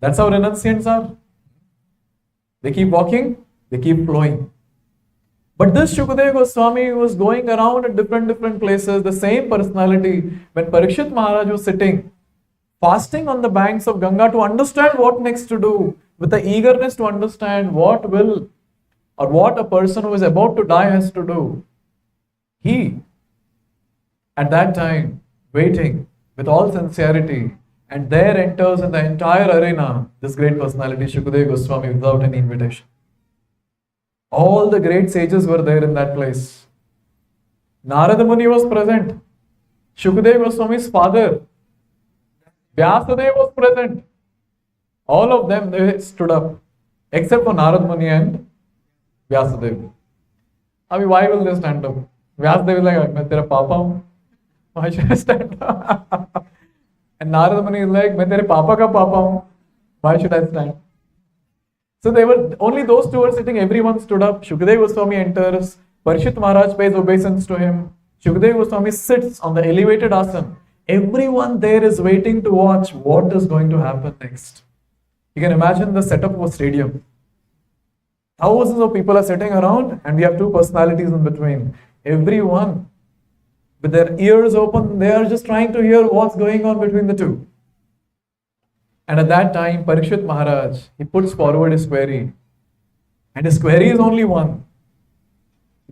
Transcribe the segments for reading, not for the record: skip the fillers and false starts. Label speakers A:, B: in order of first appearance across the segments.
A: That's how renunciants are. They keep walking, they keep flowing. But this Shukadeva Goswami was going around at different places, the same personality. When Parikshit Maharaj was sitting, fasting on the banks of Ganga to understand what next to do, with the eagerness to understand what will or what a person who is about to die has to do. He, at that time, waiting with all sincerity, and there enters in the entire arena this great personality, Shukadeva Goswami, without any invitation. All the great sages were there in that place. Narada Muni was present. Shukadeva Goswami's father, Vyasadeva, was present. All of them, they stood up, except for Narada Muni and Vyasadeva. I mean, why will they stand up? Vyasadeva is like, "Main tera papa hu. Why should I stand up?" And Narada Muni is like, "Main tere papa ka papa hu. Why should I stand?" So they were, only those two were sitting, everyone stood up. Shukadeva Goswami enters, Parikshit Maharaj pays obeisance to him. Shukadeva Goswami sits on the elevated asana. Everyone there is waiting to watch what is going to happen next. You can imagine the setup of a stadium. Thousands of people are sitting around and we have two personalities in between. Everyone with their ears open, they are just trying to hear what's going on between the two. And at that time, Parikshit Maharaj, he puts forward his query. And his query is only one.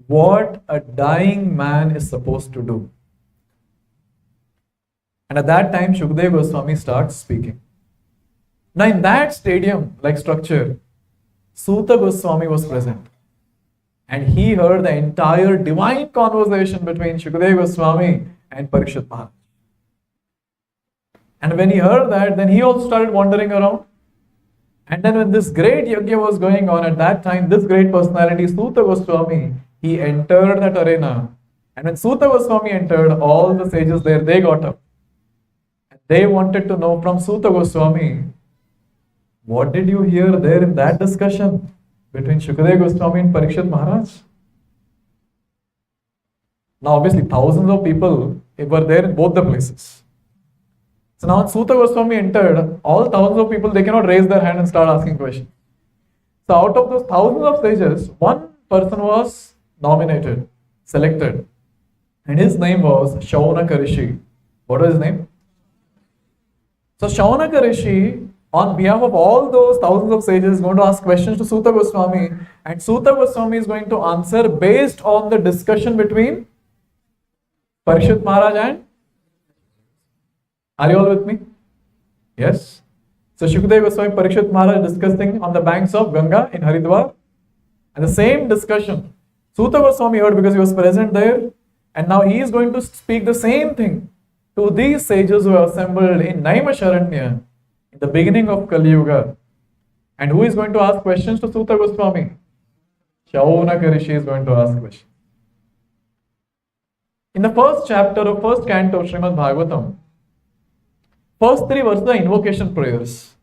A: What a dying man is supposed to do. And at that time, Shukadeva Goswami starts speaking. Now in that stadium-like structure, Suta Goswami was present. And he heard the entire divine conversation between Shukadeva Goswami and Parikshit Maharaj. And when he heard that, then he also started wandering around. And then when this great yajna was going on at that time, this great personality, Suta Goswami, he entered that arena. And when Suta Goswami entered, all the sages there, they got up. And they wanted to know from Suta Goswami, what did you hear there in that discussion between Shukadeva Goswami and Parikshit Maharaj? Now obviously thousands of people were there in both the places. So now when Suta Goswami entered, all thousands of people, they cannot raise their hand and start asking questions. So out of those thousands of sages, one person was nominated, selected. And his name was Shaunaka Rishi. What was his name? So Shaunaka Rishi, on behalf of all those thousands of sages, is going to ask questions to Suta Goswami. And Suta Goswami is going to answer based on the discussion between Parikshit Maharaj and... Are you all with me? Yes. So Shukadeva Goswami, Parikshit Maharaj discussing on the banks of Ganga in Haridwar. And the same discussion, Suta Goswami heard because he was present there. And now he is going to speak the same thing to these sages who are assembled in Naimisharanya in the beginning of Kali Yuga. And who is going to ask questions to Suta Goswami? Shaunaka Rishi is going to ask questions. In the first chapter of first canto of Srimad Bhagavatam, first 3 verses are invocation prayers.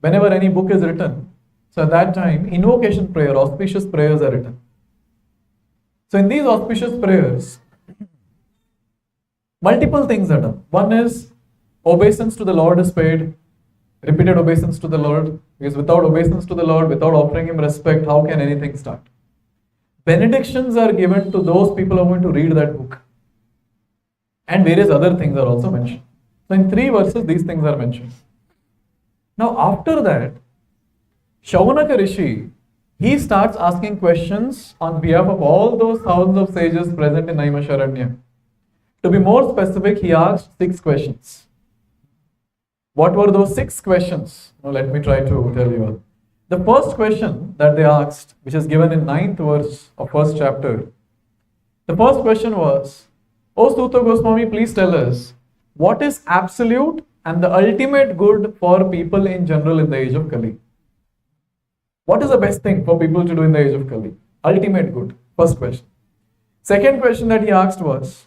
A: Whenever any book is written, so at that time, invocation prayer, auspicious prayers are written. So in these auspicious prayers, multiple things are done. One is obeisance to the Lord is paid, repeated obeisance to the Lord, because without obeisance to the Lord, without offering him respect, how can anything start? Benedictions are given to those people who are going to read that book. And various other things are also mentioned. So in 3 verses, these things are mentioned. Now after that, Shaunaka Rishi, he starts asking questions on behalf of all those thousands of sages present in Naimisharanya. To be more specific, he asked 6 questions. What were those 6 questions? Now let me try to tell you all. The first question that they asked, which is given in 9th verse of first chapter, the first question was, O Suta Goswami, please tell us, what is absolute and the ultimate good for people in general in the age of Kali? What is the best thing for people to do in the age of Kali? Ultimate good. First question. Second question that he asked was,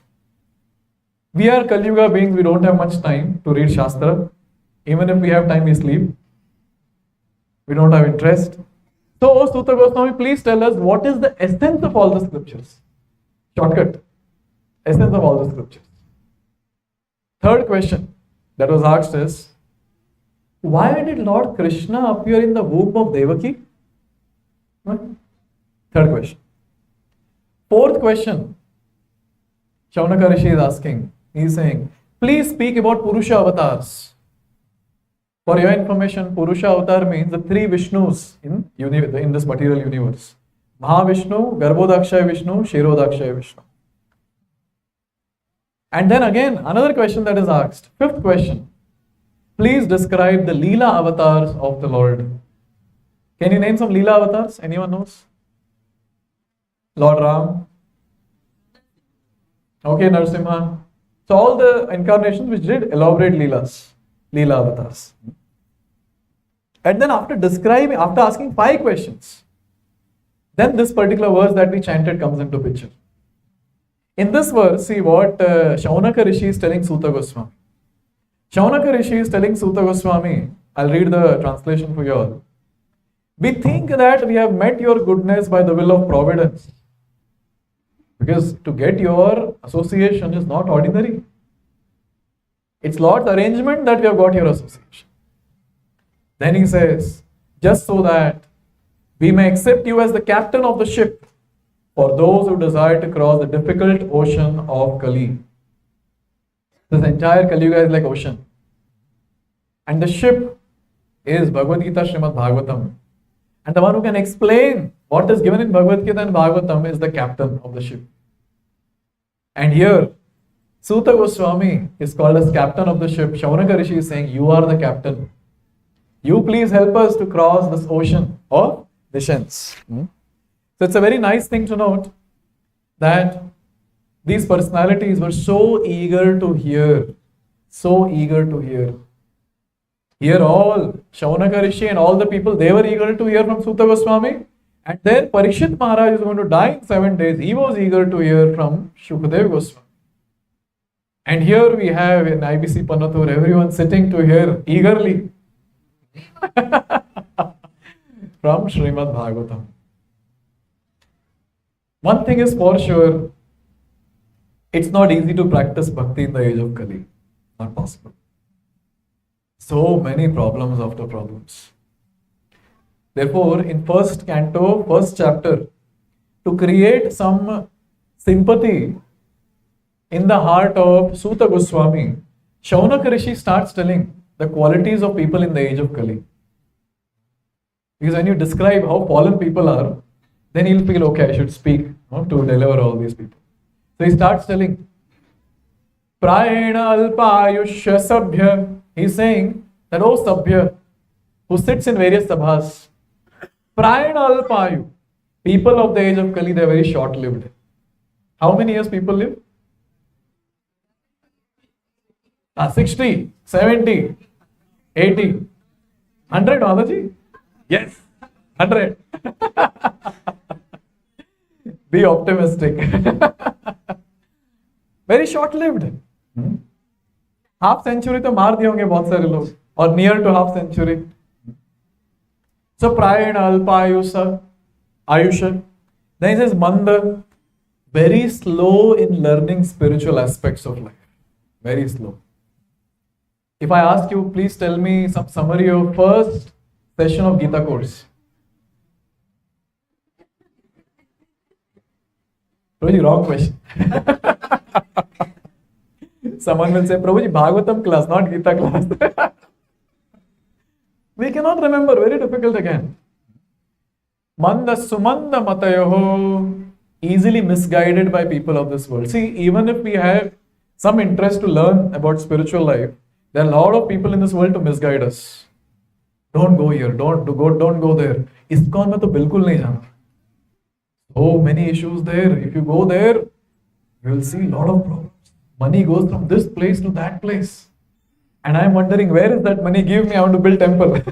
A: we are Kali Yuga beings, we don't have much time to read Shastra. Even if we have time, we sleep. We don't have interest. So, O Suta Goswami, please tell us what is the essence of all the scriptures? Shortcut. Essence of all the scriptures. Third question that was asked is, Why did Lord Krishna appear in the womb of Devaki? Right? Third question. Fourth question, Shaunaka Rishi is asking. He is saying, please speak about Purusha avatars. For your information, Purusha avatar means the three Vishnus in this material universe. Mahavishnu, Garbhodakshaya Vishnu, Kshirodakshaya Vishnu. And then again, another question that is asked. Fifth question. Please describe the Leela avatars of the Lord. Can you name some Leela avatars? Anyone knows? Lord Ram. Okay, Narasimha. So all the incarnations which did elaborate Leelas, Leela avatars. And then after asking 5 questions, then this particular verse that we chanted comes into picture. In this verse, see what Shaunaka Rishi is telling Suta Goswami. Shaunaka Rishi is telling Suta Goswami, I'll read the translation for you all. We think that we have met your goodness by the will of providence. Because to get your association is not ordinary. It's Lord's arrangement that we have got your association. Then he says, just so that we may accept you as the captain of the ship for those who desire to cross the difficult ocean of Kali. This entire Kali Yuga is like ocean. And the ship is Bhagavad Gita Srimad Bhagavatam. And the one who can explain what is given in Bhagavad Gita and Bhagavatam is the captain of the ship. And here, Suta Goswami is called as captain of the ship. Shaunaka Rishi is saying, you are the captain. You please help us to cross this ocean of visions. So it's a very nice thing to note that these personalities were so eager to hear. So eager to hear. Here all, Shaunaka Rishi and all the people, they were eager to hear from Suta Goswami. And then Parikshit Maharaj is going to die in 7 days. He was eager to hear from Shukadeva Goswami. And here we have in IBC Panathur, everyone sitting to hear eagerly from Srimad Bhagavatam. One thing is for sure, it's not easy to practice bhakti in the age of Kali. Not possible. So many problems after problems. Therefore, in first canto, first chapter, to create some sympathy in the heart of Suta Goswami, Shaunaka Rishi starts telling the qualities of people in the age of Kali. Because when you describe how fallen people are, then he'll feel, okay, I should speak to deliver all these people. So he starts telling, Prayena alpa ayushya sabhya. He's saying that, oh sabhya, who sits in various sabhas, Prayena alpayu. People of the age of Kali, they are very short-lived. How many years people live? 60, 70, 80, 100, Mataji? Yes, 100. Be optimistic. Very short-lived. Half century तो मार दिए होंगे बहुत सारे लोग, और near to half century. So prayena alpa ayusha. Then he says manda, very slow in learning spiritual aspects of life. Very slow. If I ask you, please tell me some summary of first session of Gita course. Prabhuji, wrong question. Someone will say, Prabhuji, Bhagavatam class, not Gita class. We cannot remember, very difficult again. Manda sumanda matayoho, easily misguided by people of this world. See, even if we have some interest to learn about spiritual life, there are a lot of people in this world to misguide us. Don't go here, don't go there. ISKCON mein to bilkul nahi jana. So many issues there. If you go there, you will see a lot of problems. Money goes from this place to that place. And I am wondering, where is that money? Give me, I want to build temple.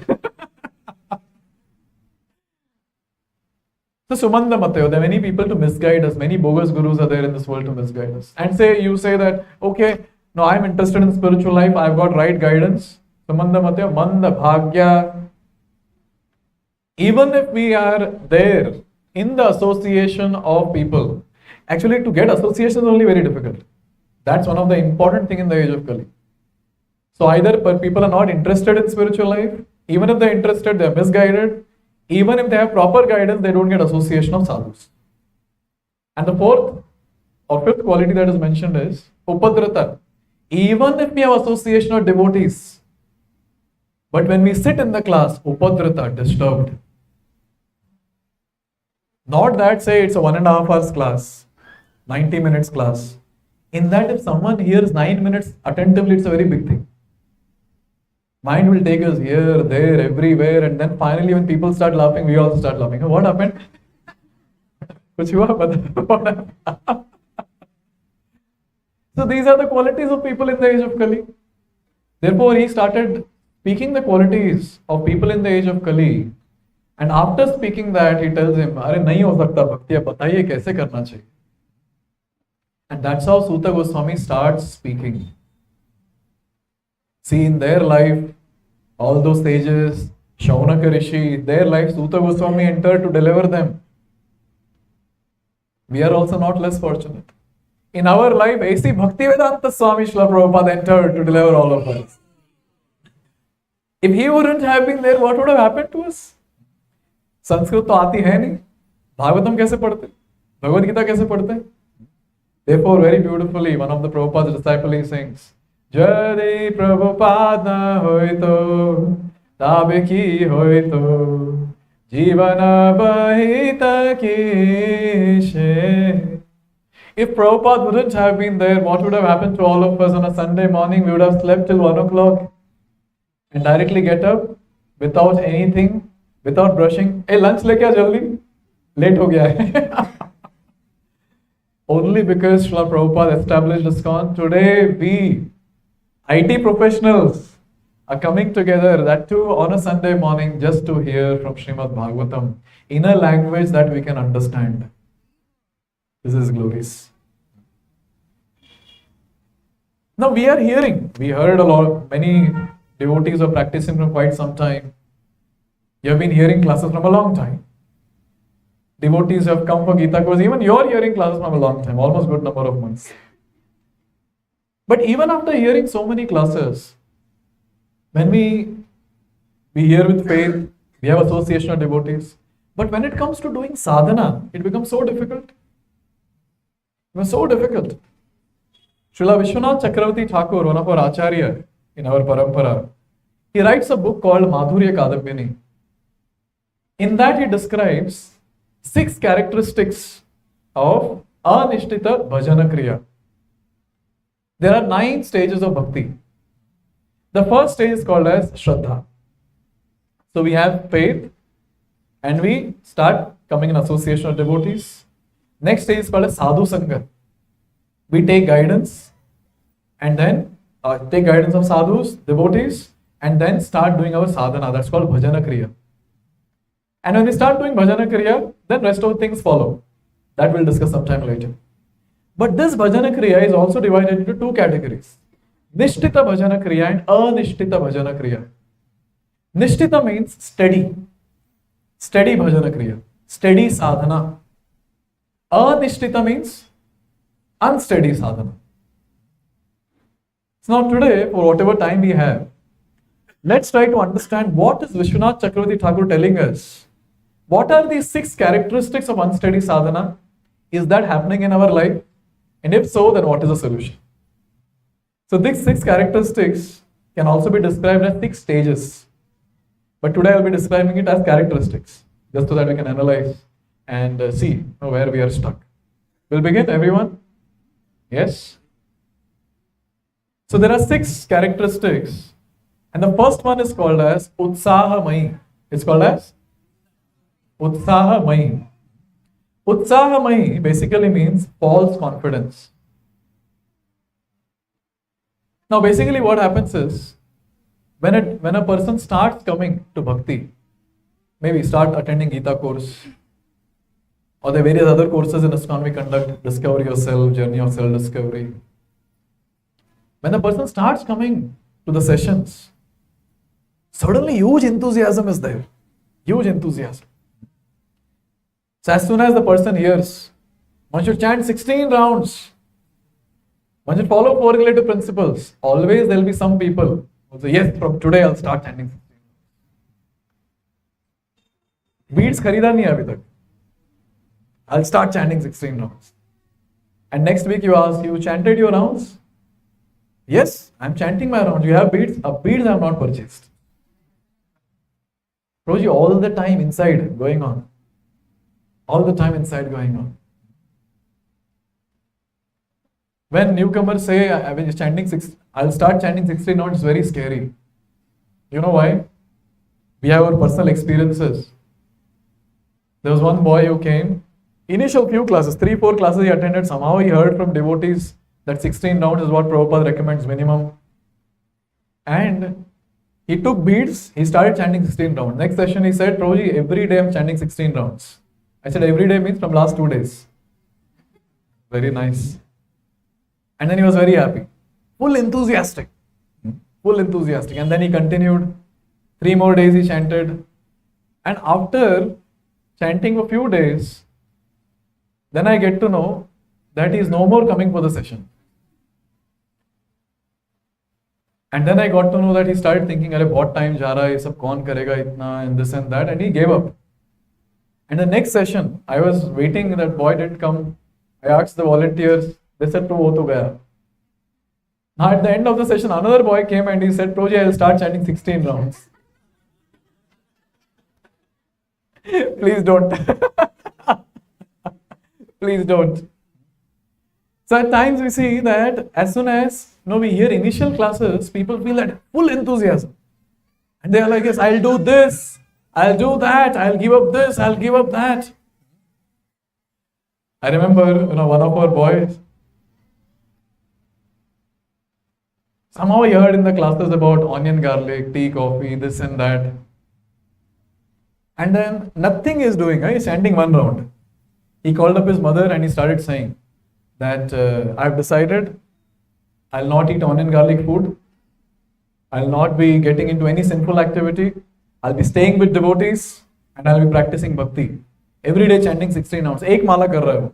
A: So Sumanda Matayo, there are many people to misguide us. Many bogus gurus are there in this world to misguide us. And you say that, okay, no, I am interested in spiritual life. I have got right guidance. Sumanda Matayo, Manda Bhagya. Even if we are there in the association of people, actually to get association is only very difficult. That's one of the important things in the age of Kali. So either people are not interested in spiritual life, even if they're interested, they're misguided. Even if they have proper guidance, they don't get association of sadhus. And the fourth or fifth quality that is mentioned is upadrata. Even if we have association of devotees, but when we sit in the class, upadrata, disturbed. Not that, say, it's a 1.5 hours class, 90 minutes class. In that, if someone hears 9 minutes attentively, it's a very big thing. Mind will take us here, there, everywhere, and then finally when people start laughing, we also start laughing. What happened? Kuch hua? What happened? So these are the qualities of people in the age of Kali. Therefore, he started speaking the qualities of people in the age of Kali. And after speaking that, he tells him, "Arey nahi ho sakta bhakti, ab bataiye kaise karna chahiye." And that's how Suta Goswami starts speaking. See, in their life, all those sages, Shaunaka Rishi, their life, Suta Goswami entered to deliver them. We are also not less fortunate. In our life, A.C. Bhaktivedanta Swami Srila Prabhupada entered to deliver all of us. If he wouldn't have been there, what would have happened to us? Sanskrit तो आती है नहीं, भागवतम कैसे पढ़ते, भगवद गीता कैसे पढ़ते? Therefore, very beautifully, one of the Prabhupada's disciples he sings, Jade Prabhupada hoito, tabe ki hoito, jivana bahita kishe. If Prabhupada wouldn't have been there, what would have happened to all of us on a Sunday morning? We would have slept till 1 o'clock and directly get up without anything, without brushing. Hey, lunch le kya jaldi? Late ho gaya hai. Only because Srila Prabhupada established ISKCON, today we, IT professionals, are coming together, that too on a Sunday morning, just to hear from Srimad Bhagavatam in a language that we can understand. This is glorious. Now we are hearing, we heard a lot, many devotees are practicing from quite some time. You have been hearing classes from a long time. Devotees have come for Gita course. Even you are hearing classes from a long time, almost good number of months. But even after hearing so many classes, when we hear with faith, we have association of devotees. But when it comes to doing sadhana, it becomes so difficult. It was so difficult. Srila Vishwanath Chakravarti Thakur, one of our acharya in our parampara, he writes a book called Madhurya Kadambini. In that he describes 6 characteristics of anishtita bhajana kriya. There are 9 stages of bhakti. The first stage is called as Shraddha. So we have faith and we start coming in association of devotees. Next stage is called as Sadhu Sangha. We take guidance and then take guidance of sadhus, devotees, and then start doing our sadhana. That's called bhajana kriya. And when we start doing bhajana kriya, then rest of the things follow. That we'll discuss sometime later. But this bhajana kriya is also divided into 2 categories. Nishtita bhajana kriya and anishtita bhajana kriya. Nishtita means steady. Steady bhajana kriya. Steady sadhana. Anishtita means unsteady sadhana. So now today, for whatever time we have, let's try to understand what is Vishwanath Chakravarti Thakur telling us. What are these 6 characteristics of unsteady sadhana? Is that happening in our life? And if so, then what is the solution? So these 6 characteristics can also be described as 6 stages. But today I'll be describing it as characteristics, just so that we can analyze and see where we are stuck. We'll begin, everyone? Yes? So there are 6 characteristics. And the first one is called as Utsahamai. It's called as Utsahamai. Utsahamai basically means false confidence. Now basically what happens is, when a person starts coming to bhakti, maybe start attending Gita course, or the various other courses in ISKCON we conduct, Discover Yourself, Journey of Self-Discovery. When the person starts coming to the sessions, suddenly huge enthusiasm is there. Huge enthusiasm. So as soon as the person hears, one should chant 16 rounds. Once you follow four relative principles, always there will be some people who say, yes, from today I'll start chanting 16 rounds. Beads kharida nahi hai abhi tak. I'll start chanting 16 rounds. And next week you ask, you chanted your rounds? Yes, I'm chanting my rounds. You have beads? Beads I have not purchased. Roji, all the time inside going on. All the time inside going on. When newcomers say, I'll start chanting 16 rounds, it's very scary. You know why? We have our personal experiences. There was one boy who came, initial few classes, 3-4 classes he attended, somehow he heard from devotees that 16 rounds is what Prabhupada recommends minimum. And he took beads, he started chanting 16 rounds. Next session he said, Prabhuji, every day I'm chanting 16 rounds. I said, every day means from last 2 days. Very nice. And then he was very happy. Full enthusiastic. And then he continued. 3 more days he chanted. And after chanting for a few days, then I get to know that he is no more coming for the session. And then I got to know that he started thinking, "Arey, what time ja raha hai, sab kaun karega itna," and this and that, and he gave up. And the next session, I was waiting, that boy didn't come. I asked the volunteers, they said, "Wo to gaya." Now at the end of the session, another boy came and he said, "Proji, I'll start chanting 16 rounds." Please don't. Please don't. So at times we see that as soon as we hear initial classes, people feel that full enthusiasm. And they are like, yes, I'll do this, I'll do that, I'll give up this, I'll give up that. I remember, one of our boys, somehow he heard in the classes about onion, garlic, tea, coffee, this and that. And then nothing is doing, he's chanting 1 round. He called up his mother and he started saying that I've decided I'll not eat onion garlic food. I'll not be getting into any sinful activity. I'll be staying with devotees and I'll be practicing bhakti. Every day chanting 16 rounds. Ek mala kar raha hai.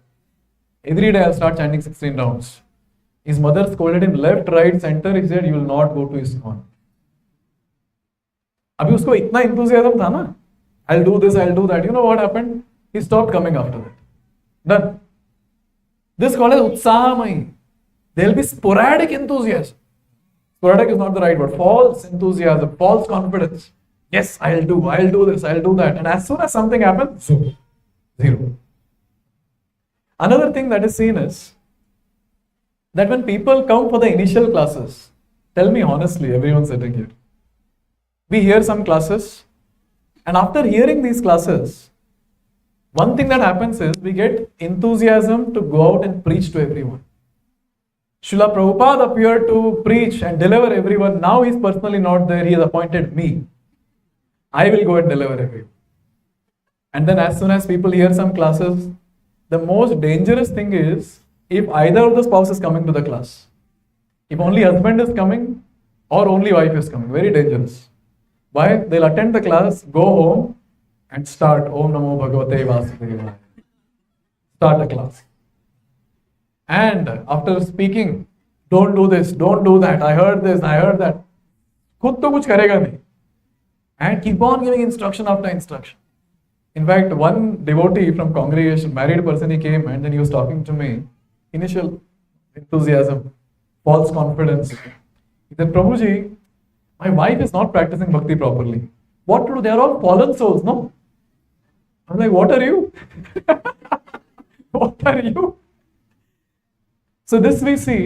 A: Every day I'll start chanting 16 rounds. His mother scolded him left, right, center. He said, "You will not go to ISKCON." Abhi usko itna enthusiasm tha na. I'll do this, I'll do that. You know what happened? He stopped coming after that. Done. This is called as utsahamai. There will be sporadic enthusiasm. Sporadic is not the right word. False enthusiasm, false confidence. Yes, I'll do this, I'll do that. And as soon as something happens, zero. Another thing that is seen is that when people come for the initial classes, tell me honestly, everyone sitting here, we hear some classes, and after hearing these classes, one thing that happens is we get enthusiasm to go out and preach to everyone. Srila Prabhupada appeared to preach and deliver everyone. Now he's personally not there. He has appointed me. I will go and deliver everyone. And then as soon as people hear some classes, the most dangerous thing is if either of the spouse is coming to the class. If only husband is coming or only wife is coming. Very dangerous. Why? They'll attend the class, go home and start Om Namo Bhagavate Vasudevaya. Start a class. And after speaking, don't do this, don't do that, I heard this, I heard that. Khud to kuch karega nahi. And keep on giving instruction after instruction. In fact, one devotee from congregation, married person, he came and then he was talking to me. Initial enthusiasm, false confidence. He said, "Prabhuji, my wife is not practicing bhakti properly. What to do? They are all fallen souls, no?" I'm like, "What are you?" What are you? So this we see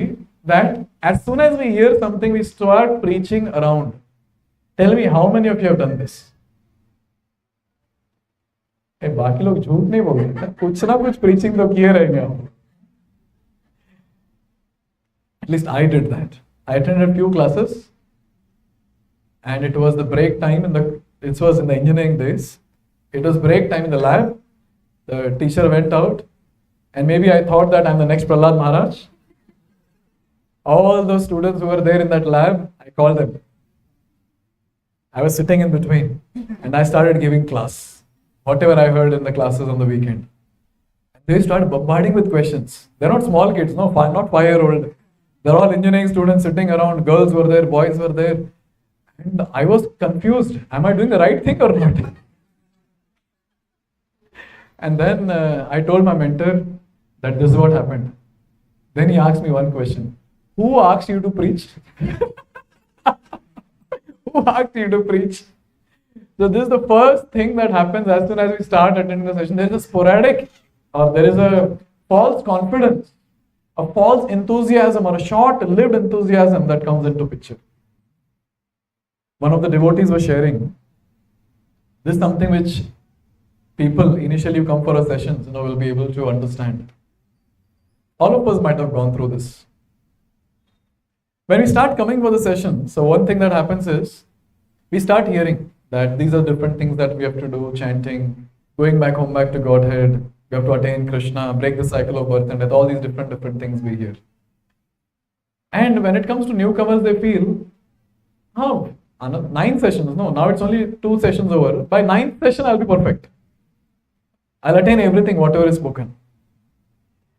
A: that as soon as we hear something, we start preaching around. Tell me how many of you have done this? बाकी लोग झूठ नहीं बोल रहे, कुछ ना कुछ preaching तो किए रहेंगे आप. At least I did that. I attended a few classes, and it was the break time it was in the engineering days. It was break time in the lab. The teacher went out, and maybe I thought that I'm the next Prahlad Maharaj. All those students who were there in that lab, I called them. I was sitting in between, and I started giving class. Whatever I heard in the classes on the weekend. They started bombarding with questions. They're not small kids, no, not 5-year-old. They're all engineering students sitting around, girls were there, boys were there. And I was confused. Am I doing the right thing or not? And then I told my mentor that this is what happened. Then he asked me one question. Who asked you to preach? Who asked you to preach? So this is the first thing that happens as soon as we start attending the session. There is a sporadic or there is a false confidence, a false enthusiasm or a short-lived enthusiasm that comes into picture. One of the devotees was sharing, this is something which people initially come for a session, will be able to understand. All of us might have gone through this. When we start coming for the session, so one thing that happens is, we start hearing that these are different things that we have to do, chanting, going back home, back to Godhead, we have to attain Krishna, break the cycle of birth and death, all these different things we hear. And when it comes to newcomers, they feel, 9 sessions, no, now it's only 2 sessions over. By 9th session, I'll be perfect. I'll attain everything, whatever is spoken.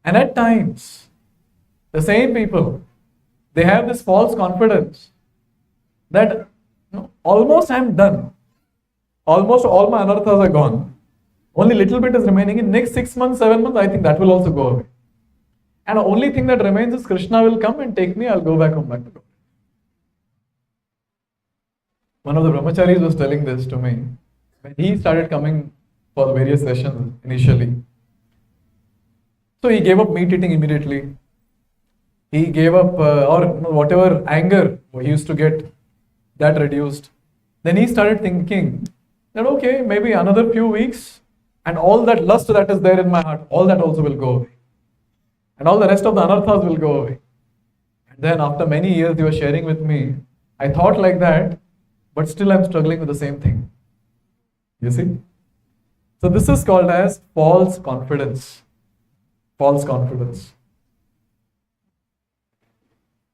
A: And at times, the same people, they have this false confidence that almost I'm done. Almost all my anarthas are gone. Only little bit is remaining. In next 6 months, 7 months, I think that will also go away. And the only thing that remains is Krishna will come and take me, I'll go back home, back to God. One of the brahmacharis was telling this to me when he started coming for the various sessions initially. So he gave up meat eating immediately. He gave up whatever anger he used to get, that reduced. Then he started thinking that okay, maybe another few weeks and all that lust that is there in my heart, all that also will go away. And all the rest of the anarthas will go away. And then after many years he was sharing with me, I thought like that, but still I'm struggling with the same thing. You see? So this is called as false confidence. False confidence.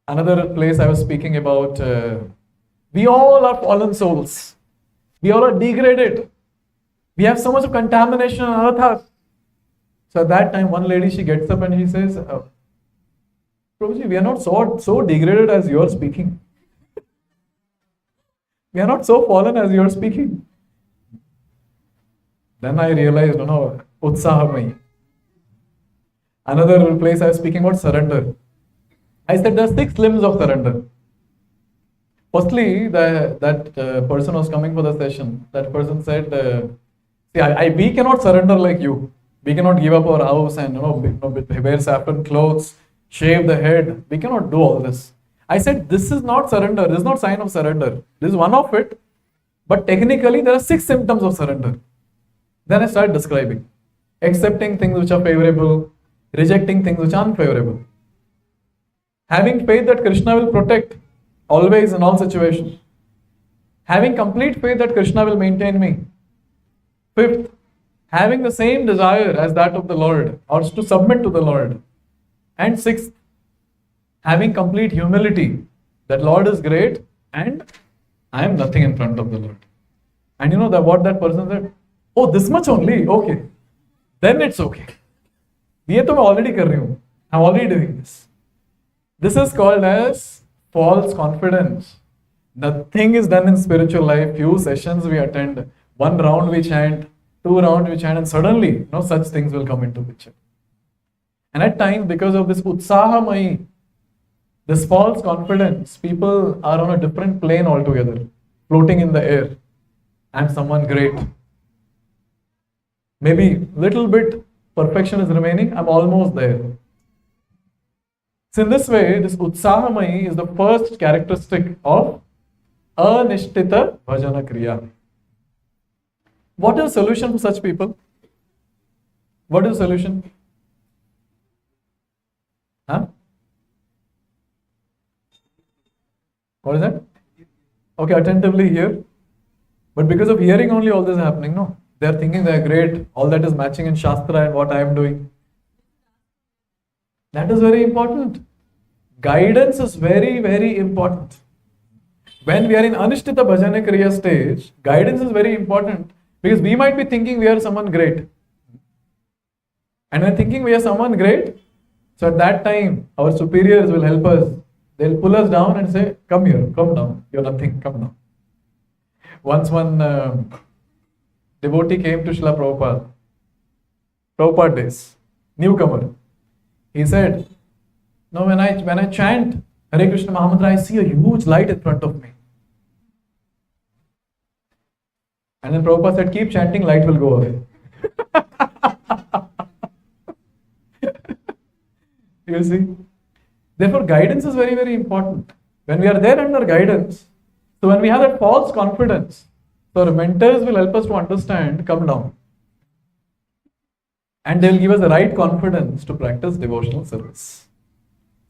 A: Another place I was speaking about, we all are fallen souls. We all are degraded. We have so much of contamination on our earth. So at that time, one lady, she gets up and she says, Prabhuji, we are not so degraded as you are speaking. We are not so fallen as you are speaking. Then I realized, utsahamai. Another place I was speaking about surrender. I said there are 6 limbs of surrender. Firstly, that person was coming for the session. That person said, we cannot surrender like you. We cannot give up our house and wear saffron clothes, shave the head. We cannot do all this. I said, this is not surrender. This is not sign of surrender. This is one of it. But technically, there are 6 symptoms of surrender. Then I started describing. Accepting things which are favorable, rejecting things which are unfavorable. Having faith that Krishna will protect always in all situations. Having complete faith that Krishna will maintain me. 5th, having the same desire as that of the Lord or to submit to the Lord. And 6th, having complete humility that Lord is great and I am nothing in front of the Lord. And you know what that person said? Oh, this much only? Okay. Then it's okay. ये तो मैं already कर रही हूँ. I'm already doing this. This is called as false confidence. Nothing is done in spiritual life. Few sessions we attend, 1 round we chant, 2 rounds we chant, and suddenly no such things will come into picture. And at times, because of this utsahamai, this false confidence, people are on a different plane altogether, floating in the air. I'm someone great. Maybe little bit perfection is remaining, I'm almost there. So in this way, this utsahamai is the first characteristic of anishtita bhajana kriya. What is the solution for such people? What is the solution? What is that? Okay, attentively hear. But because of hearing only all this is happening, no. They are thinking they are great, all that is matching in Shastra and what I am doing. That is very important. Guidance is very, very important. When we are in Anishtita Bhajana Kriya stage, guidance is very important because we might be thinking we are someone great. And when thinking we are someone great, So at that time, our superiors will help us. They'll pull us down and say, come here, come down. You're nothing, come down. Once one devotee came to Srila Prabhupada. Prabhupada days, newcomer. He said, no, when I chant Hare Krishna Mahamantra, I see a huge light in front of me. And then Prabhupada said, keep chanting, light will go away. You see? Therefore, guidance is very, very important. When we are there under guidance, so when we have that false confidence, so our mentors will help us to understand, come down. And they will give us the right confidence to practice devotional service.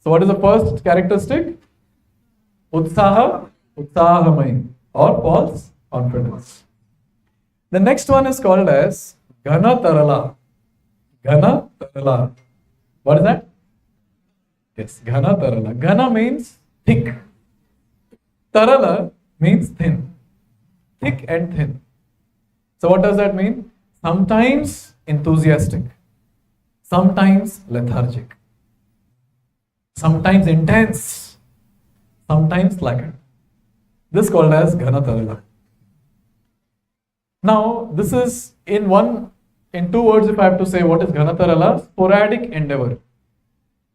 A: So what is the first characteristic? Utsaha, utsahamai, or false confidence. The next one is called as Ghana Tarala. Ghana Tarala. What is that? Yes, Ghana Tarala. Ghana means thick. Tarala means thin. Thick and thin. So what does that mean? Sometimes enthusiastic, sometimes lethargic, sometimes intense, sometimes slackened. This is called as Ghana Tarala. Now, this is in two words if I have to say what is Ghana Tarala, sporadic endeavor.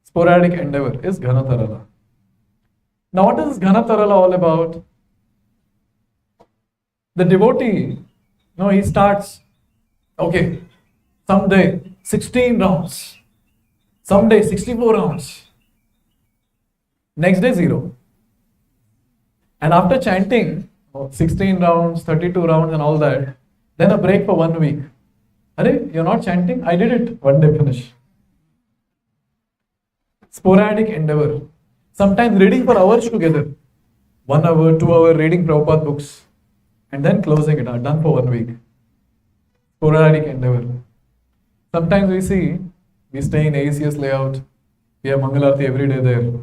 A: Sporadic endeavor is Ghana Tarala. Now, what is Ghana Tarala all about? The devotee, he starts, okay, someday 16 rounds, someday 64 rounds, next day 0. And after chanting 16 rounds, 32 rounds and all that, then a break for 1 week. Arey, you're not chanting? I did it. One day finish. Sporadic endeavor. Sometimes reading for hours together. 1 hour, 2 hour reading Prabhupada books. And then closing it. Done for 1 week. Sporadic endeavor. Sometimes we stay in ACS layout. We have Mangalarti every day there.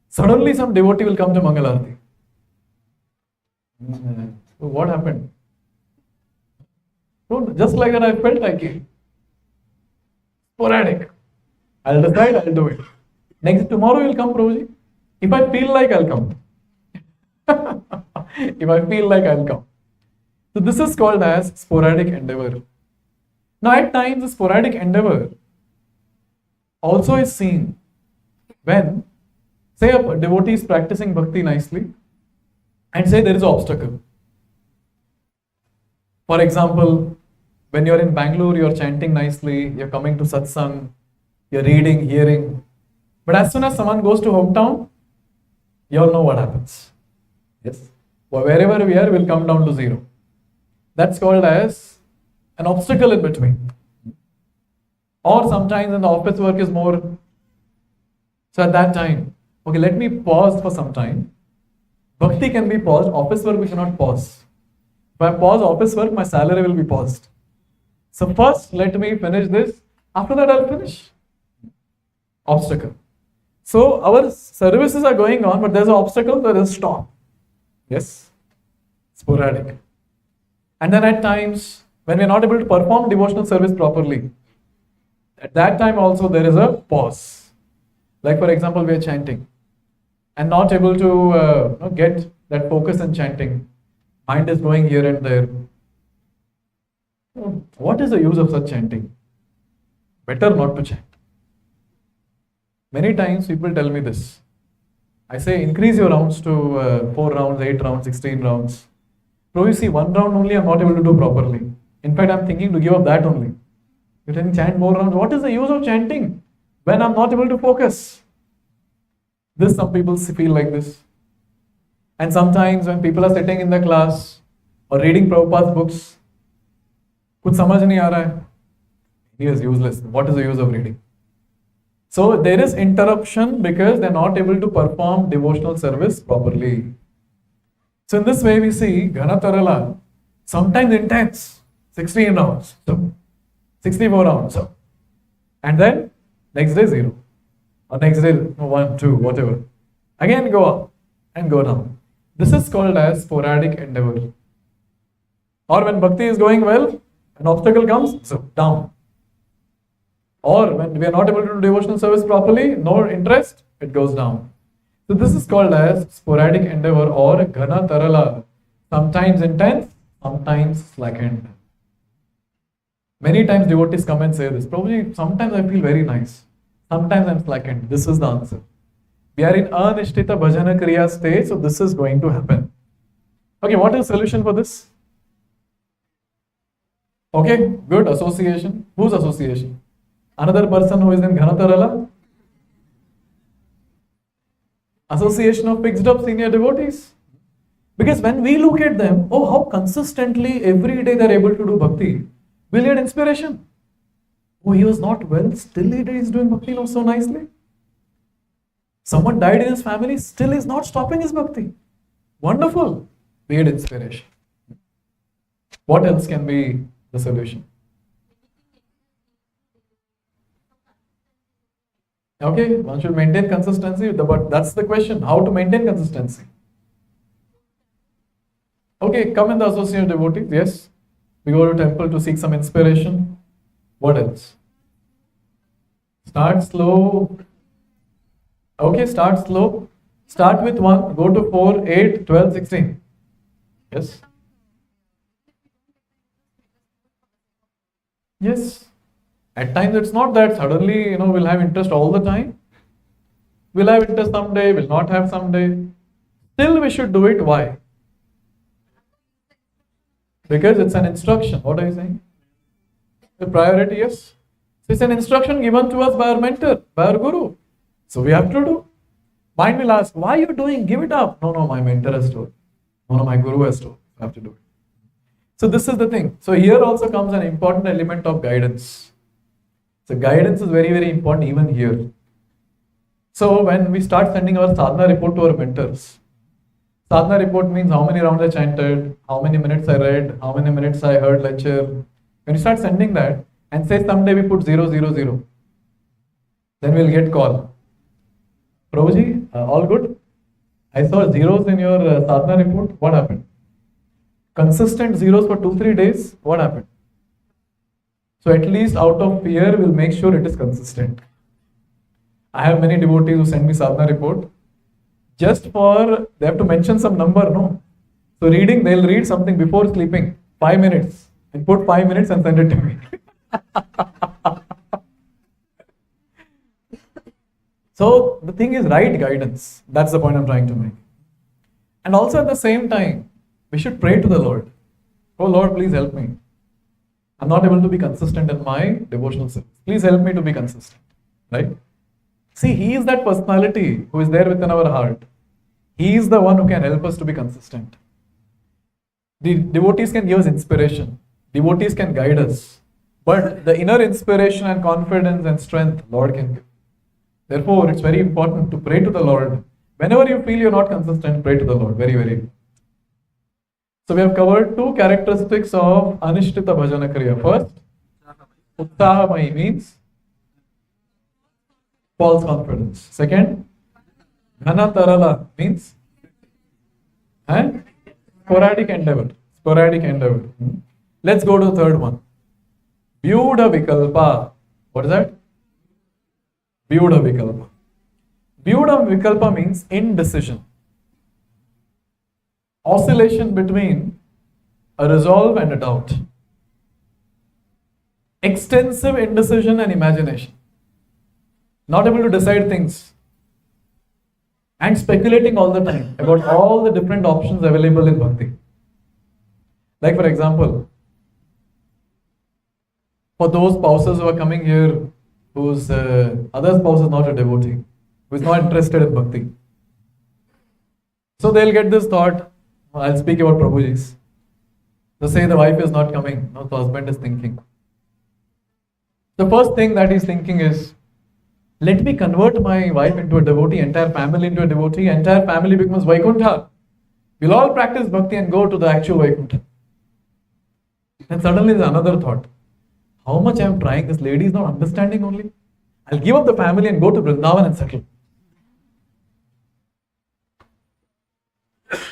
A: Suddenly some devotee will come to Mangalarti. So what happened? So just like that I felt I came. Sporadic. I'll decide, I'll do it. Tomorrow you'll come, Prabhuji. If I feel like, I'll come. If I feel like, I'll come. So this is called as sporadic endeavor. Now at times the sporadic endeavor also is seen when, say, a devotee is practicing bhakti nicely and say there is an obstacle. For example, when you're in Bangalore, you're chanting nicely, you're coming to satsang, you're reading, hearing. But as soon as someone goes to hometown, you all know what happens. Yes. Wherever we are, we'll come down to 0. That's called as an obstacle in between. Or sometimes when the office work is more, so at that time, okay, let me pause for some time. Bhakti can be paused, office work we cannot pause. If I pause office work, my salary will be paused. So first, let me finish this. After that, I'll finish. Obstacle. So our services are going on, but there's an obstacle, there is a stop. Yes. Sporadic. And then at times, when we're not able to perform devotional service properly, at that time also there is a pause. Like for example, we are chanting and not able to get that focus in chanting. Mind is going here and there. What is the use of such chanting? Better not to chant. Many times people tell me this. I say increase your rounds to 4 rounds, 8 rounds, 16 rounds. So you see, 1 round only I'm not able to do properly. In fact, I'm thinking to give up that only. You're telling chant more rounds. What is the use of chanting when I'm not able to focus? Some people feel like this. And sometimes when people are sitting in the class or reading Prabhupada's books, kuch samajh nahi aa raha hai. He is useless. What is the use of reading? So there is interruption because they're not able to perform devotional service properly. So in this way we see Ghana Tarala, sometimes intense, 16 rounds, so 64 rounds, so. And then next day 0. Or next day 1, 2, whatever. Again go up and go down. This is called as sporadic endeavor. Or when bhakti is going well, an obstacle comes, so down. Or when we are not able to do devotional service properly, no interest, it goes down. So this is called as sporadic endeavor or ghana tarala. Sometimes intense, sometimes slackened. Many times devotees come and say this. Probably sometimes I feel very nice. Sometimes I'm slackened. This is the answer. We are in anishtita bhajana kriya stage, so this is going to happen. Okay, what is the solution for this? Okay, good. Association. Whose association? Another person who is in Ghanatarala? Association of fixed up senior devotees. Because when we look at them, oh, how consistently every day they're able to do bhakti, we'll get inspiration. Oh, he was not well, still he is doing bhakti now so nicely. Someone died in his family, still is not stopping his bhakti. Wonderful. We get inspiration. What else can be the solution? Okay, one should maintain consistency, but that's the question. How to maintain consistency? Okay, come in the associate devotees. Yes, we go to temple to seek some inspiration. What else? Start slow. Okay, start slow. Start with 1, go to 4, 8, 12, 16. Yes. Yes. At times it's not that suddenly, we'll have interest all the time. We'll have interest someday, we'll not have someday. Still we should do it. Why? Because it's an instruction. What are you saying? The priority, yes. It's an instruction given to us by our mentor, by our guru. So we have to do. Mind will ask, why are you doing? Give it up. No, my mentor has told. No, my guru has told. I have to do it. So this is the thing. So here also comes an important element of guidance. So guidance is very, very important even here. So when we start sending our sadhana report to our mentors, sadhana report means how many rounds I chanted, how many minutes I read, how many minutes I heard lecture. When you start sending that and say someday we put 0, 0, 0, then we'll get call. Prabhuji, all good? I saw zeros in your sadhana report. What happened? Consistent zeros for 2-3 days. What happened? So at least out of fear, we'll make sure it is consistent. I have many devotees who send me sadhana report. Just for, they have to mention some number, no? So they'll read something before sleeping, 5 minutes. And put 5 minutes and send it to me. So the thing is right guidance. That's the point I'm trying to make. And also at the same time, we should pray to the Lord. Oh Lord, please help me. I'm not able to be consistent in my devotional service. Please help me to be consistent. Right? See, He is that personality who is there within our heart. He is the one who can help us to be consistent. The devotees can give us inspiration. Devotees can guide us. But the inner inspiration and confidence and strength, Lord can give. Therefore, it's very important to pray to the Lord. Whenever you feel you're not consistent, pray to the Lord. Very, very important. So we have covered 2 characteristics of Anishtita Bhajana Kriya. First, Utsahamai means false confidence. Second, Ghana Tarala means sporadic endeavor. Sporadic endeavor. Let's go to the third one. Vyuda Vikalpa. What is that? Vyuda Vikalpa. Vyuda Vikalpa means indecision. Oscillation between a resolve and a doubt. Extensive indecision and imagination. Not able to decide things. And speculating all the time about all the different options available in bhakti. Like for example, for those spouses who are coming here, whose other spouse is not a devotee, who is not interested in bhakti. So they'll get this thought, I'll speak about Prabhuji's. So say the wife is not coming, no, the husband is thinking. The first thing that he's thinking is, let me convert my wife into a devotee, entire family into a devotee, entire family becomes Vaikuntha. We'll all practice bhakti and go to the actual Vaikuntha. And suddenly there's another thought. How much I'm trying, this lady is not understanding only. I'll give up the family and go to Vrindavan and settle.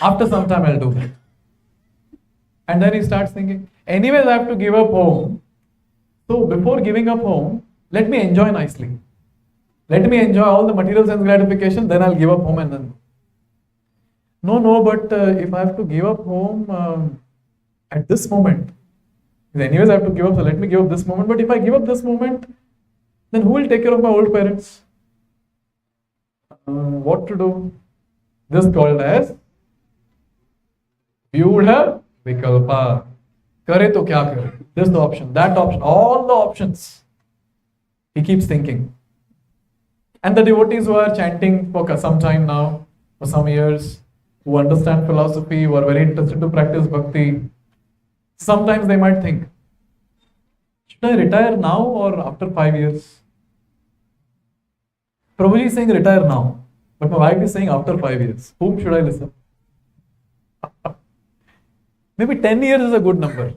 A: After some time I'll do that. And then he starts thinking, anyways I have to give up home. So before giving up home, Let me enjoy nicely. Let me enjoy all the material sense gratification, then I'll give up home and then. No, but if I have to give up home at this moment, anyways I have to give up, so let me give up this moment. But if I give up this moment, then who will take care of my old parents? What to do? This is called as Vyudha Vikalpa. Kare to kya kare? This is the option, that option, all the options. He keeps thinking. And the devotees who are chanting for some time now, for some years, who understand philosophy, who are very interested to practice bhakti, sometimes they might think, should I retire now or after 5 years? Prabhuji is saying retire now, but my wife is saying after 5 years. Whom should I listen? Maybe 10 years is a good number.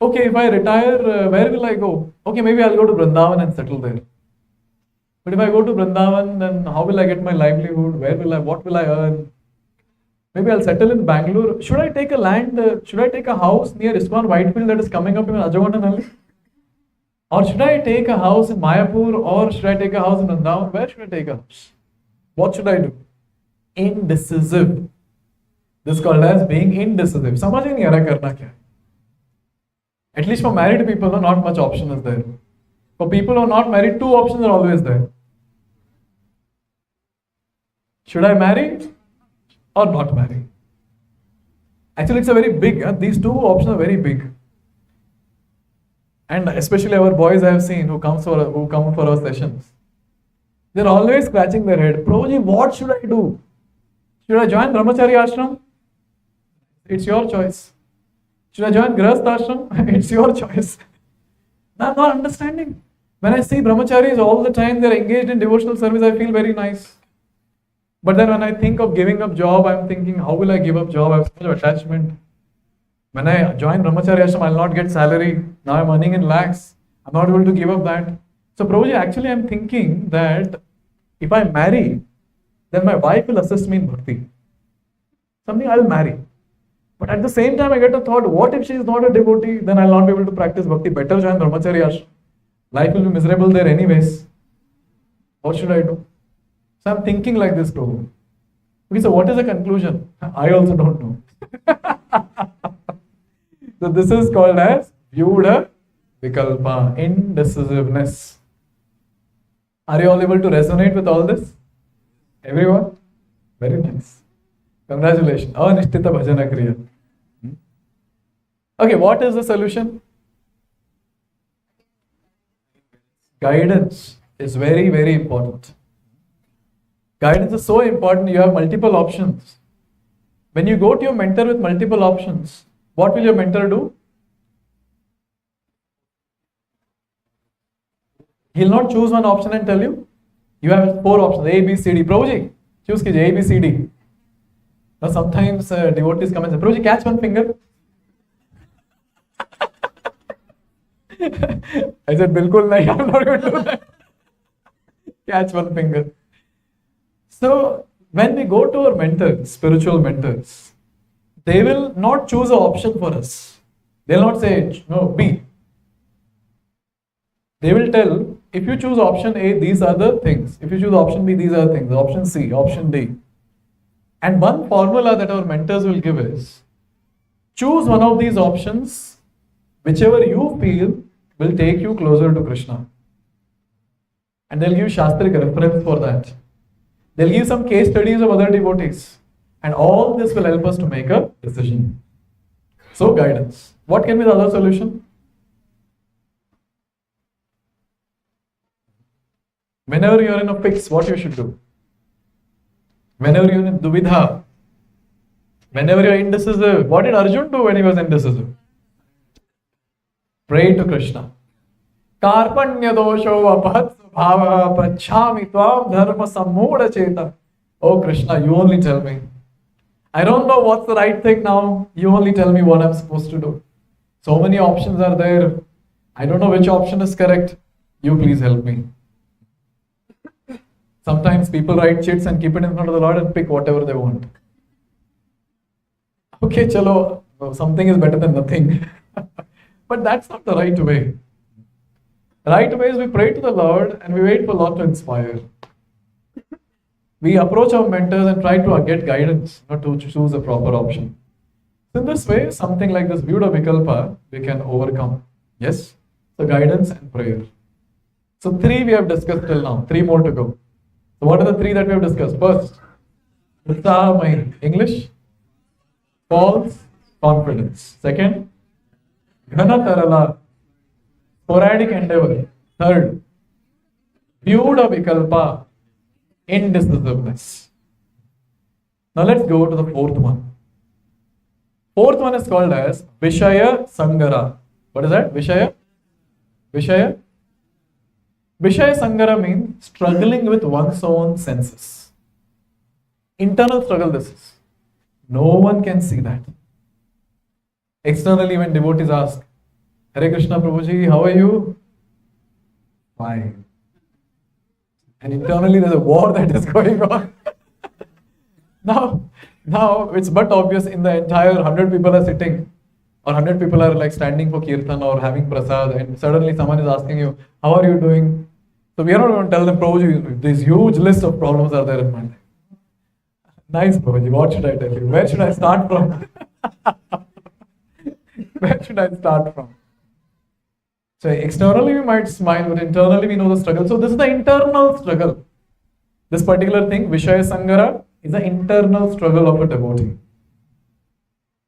A: Okay, if I retire, where will I go? Okay, maybe I'll go to Vrindavan and settle there. But if I go to Vrindavan, then how will I get my livelihood? What will I earn? Maybe I'll settle in Bangalore. Should I take a land, should I take a house near ISKCON Whitefield that is coming up in Ajagondanalli? Or should I take a house in Mayapur, or should I take a house in Vrindavan? Where should I take a house? What should I do? Indecisive. This is called as being indecisive. समझ ही नहीं आ रहा करना क्या. At least for married people, not much option is there. For people who are not married, 2 options are always there. Should I marry or not marry? Actually, it's a very big, these 2 options are very big. And especially our boys I have seen who come for our sessions. They're always scratching their head. Prabhuji, what should I do? Should I join Brahmachari ashram? It's your choice. Should I join Grihastha ashram? It's your choice. I'm not understanding. When I see brahmacharis all the time, they're engaged in devotional service, I feel very nice. But then when I think of giving up job, I'm thinking, how will I give up job? I have so much attachment. When I join brahmachari ashram, I'll not get salary. Now I'm earning in lakhs. I'm not able to give up that. So Prabhuji, actually I'm thinking that if I marry, then my wife will assist me in bhakti. Something I'll marry. But at the same time, I get a thought, what if she is not a devotee? Then I'll not be able to practice bhakti. Better join brahmachari ashram. Life will be miserable there anyways. What should I do? So I'm thinking like this, Prabhu. Okay, so what is the conclusion? I also don't know. So this is called as Vyudha Vikalpa, indecisiveness. Are you all able to resonate with all this? Everyone? Very nice. Congratulations. Anishtita Bhajana Kriya. Okay, what is the solution? Guidance is very, very important. Guidance is so important, you have multiple options. When you go to your mentor with multiple options, what will your mentor do? He'll not choose one option and tell you. You have 4 options, A, B, C, D. Prabhuji, choose kijiye, A, B, C, D. Now sometimes devotees come and say, Prabhuji, catch one finger. I said, Bilkul nahi, I'm not going to do that. Catch one finger. So, when we go to our mentors, spiritual mentors, they will not choose an option for us. They will not say, no, B. They will tell, if you choose option A, these are the things. If you choose option B, these are the things. Option C, option D. And one formula that our mentors will give is, choose one of these options, whichever you feel will take you closer to Krishna. And they'll give Shastric reference for that. They'll give some case studies of other devotees. And all this will help us to make a decision. So guidance. What can be the other solution? Whenever you are in a fix, what you should do? Whenever you are in duvidha, whenever you are indecisive, what did Arjun do when he was indecisive? Pray to Krishna. Karpanya dosho apahat bhava prachhami tvam dharma sammoda cheta. Oh Krishna, you only tell me. I don't know what's the right thing now. You only tell me what I'm supposed to do. So many options are there. I don't know which option is correct. You please help me. Sometimes people write chits and keep it in front of the Lord and pick whatever they want. Okay, chalo, something is better than nothing. But that's not the right way. Right ways, we pray to the Lord and we wait for Lord to inspire. We approach our mentors and try to get guidance, not to choose a proper option. So in this way, something like this Vyuda Vikalpa, we can overcome. Yes? So guidance and prayer. So 3 we have discussed till now. 3 more to go. So what are the 3 that we have discussed? First, Utsahamai. English? False confidence. Second, Ghanatarala. Sporadic endeavor. Third, Vyuda Vikalpa. Indecisiveness. Now let's go to the 4th one. 4th one is called as Vishaya Sangara. What is that? Vishaya? Vishaya Sangara means struggling with one's own senses. Internal struggle this is. No one can see that. Externally, when devotees ask, Hare Krishna Prabhuji, how are you? Fine. And internally there's a war that is going on. Now it's but obvious in the entire 100 people are sitting or 100 people are like standing for kirtan or having prasad, and suddenly someone is asking you, how are you doing? So we are not going to tell them, Prabhuji, this huge list of problems are there in my life. Nice, Prabhuji, what should I tell you? Where should I start from? Where should I start from? So externally we might smile, but internally we know the struggle. So this is the internal struggle. This particular thing, Vishaya Sangara, is the internal struggle of a devotee.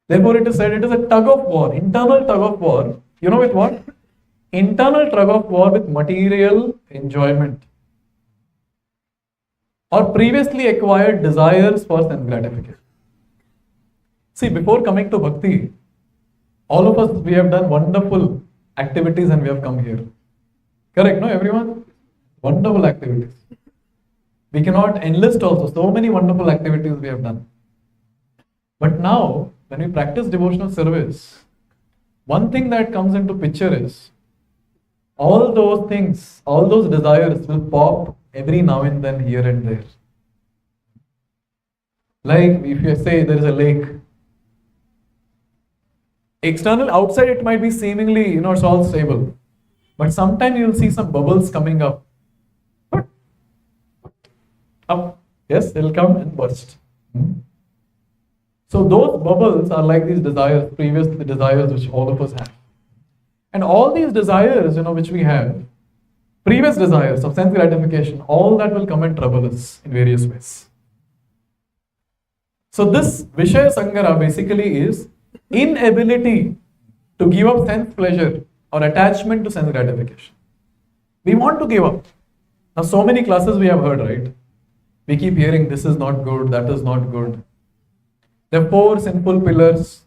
A: Therefore it is said it is a tug of war, internal tug of war. You know with what? Internal tug of war with material enjoyment or previously acquired desires for sense gratification. See, before coming to bhakti, all of us, we have done wonderful activities and we have come here. Correct, no, everyone? Wonderful activities. We cannot enlist also. So many wonderful activities we have done. But now, when we practice devotional service, one thing that comes into picture is all those things, all those desires will pop every now and then here and there. Like if you say there is a lake, external, outside it might be seemingly, it's all stable. But sometimes you will see some bubbles coming up. Up. Yes, they'll come and burst. So those bubbles are like these desires, previous desires which all of us have. And all these desires, which we have, previous desires of sense gratification, all that will come and trouble us in various ways. So this Vishaya Sangara basically is inability to give up sense pleasure or attachment to sense gratification. We want to give up. Now so many classes we have heard, right? We keep hearing this is not good, that is not good. There are 4 sinful pillars.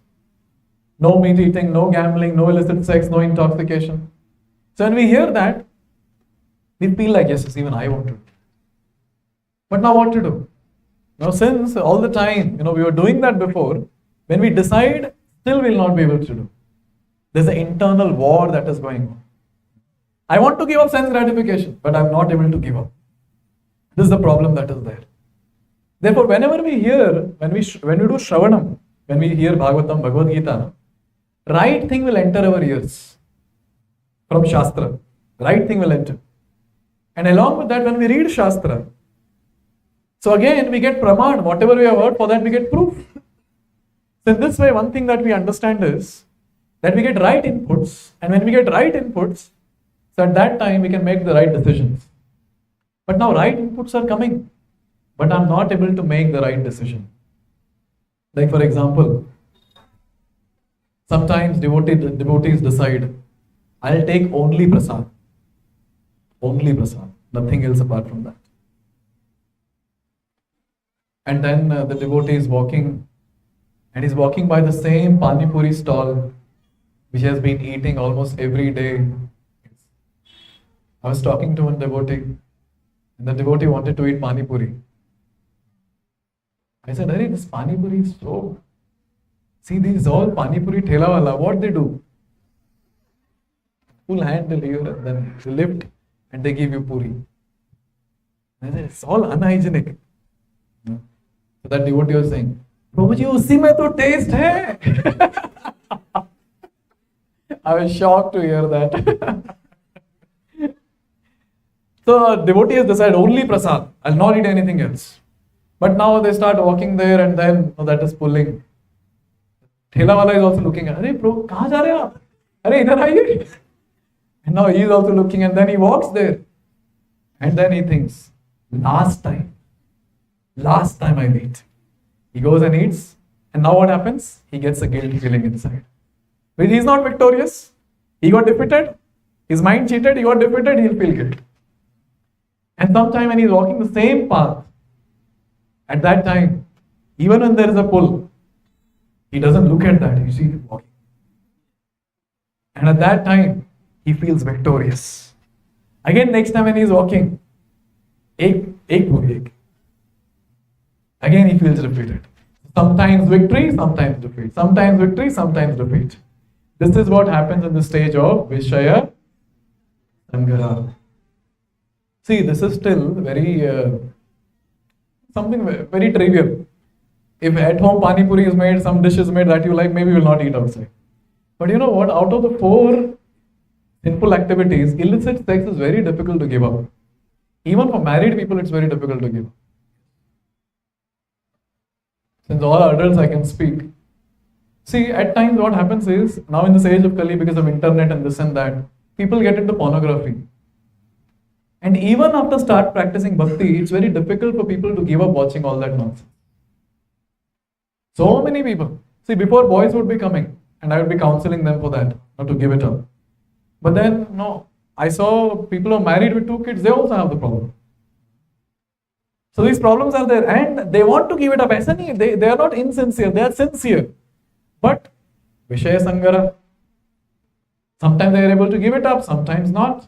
A: No meat eating, no gambling, no illicit sex, no intoxication. So when we hear that, we feel like, yes, even I want to. But now what to do? Now since all the time, we were doing that before, when we decide, still we will not be able to do. There's an internal war that is going on. I want to give up sense gratification, but I'm not able to give up. This is the problem that is there. Therefore, whenever we hear, when we do Shravanam, when we hear Bhagavatam, Bhagavad Gita, right thing will enter our ears from Shastra. Right thing will enter. And along with that, when we read Shastra, so again we get Praman, whatever we have heard, for that we get proof. So in this way, one thing that we understand is that we get right inputs, and when we get right inputs, so at that time we can make the right decisions. But now right inputs are coming, but I'm not able to make the right decision. Like for example, sometimes devotees decide, I'll take only prasad. Only prasad, nothing else apart from that. And then the devotee is walking, and he's walking by the same Pani Puri stall, which has been eating almost every day. I was talking to one devotee, and the devotee wanted to eat Pani Puri. I said, Arey, this Pani Puri is so... See, these all Pani Puri Thela wala, what they do? Full handle here, and then they lift, and they give you Puri. I said, it's all unhygienic. So that devotee was saying, Prabhuji, usi mein to taste hai. I was shocked to hear that. So devotees decide only prasad. I'll not eat anything else. But now they start walking there and then that is pulling. Thela wala is also looking at, "Arey bro, kahan ja rahe ho aap? Arey idhar aaiye." And now he is also looking and then he walks there. And then he thinks, last time I eat. He goes and eats. And now what happens? He gets a guilt feeling inside. But he's not victorious. He got defeated. His mind cheated. He got defeated. He'll feel guilt. And sometime when he's walking the same path, at that time, even when there is a pull, he doesn't look at that. You see him walking. And at that time, he feels victorious. Again, next time when he's walking, again he feels defeated. Sometimes victory, sometimes defeat. Sometimes victory, sometimes defeat. This is what happens in the stage of Vishaya Sangara. See, this is still something very trivial. If at home Pani Puri is made, some dish is made that you like, maybe you will not eat outside. But you know what? Out of the 4 sinful activities, illicit sex is very difficult to give up. Even for married people, it's very difficult to give up. Since all adults I can speak. See, at times what happens is, now in this age of Kali, because of internet and this and that, people get into pornography. And even after start practicing bhakti, it's very difficult for people to give up watching all that nonsense. So many people. See, before boys would be coming, and I would be counseling them for that, not to give it up. But then, no, I saw people who are married with 2 kids, they also have the problem. So these problems are there, and they want to give it up. They are not insincere, they are sincere. But Vishaya Sangara, sometimes they are able to give it up, sometimes not.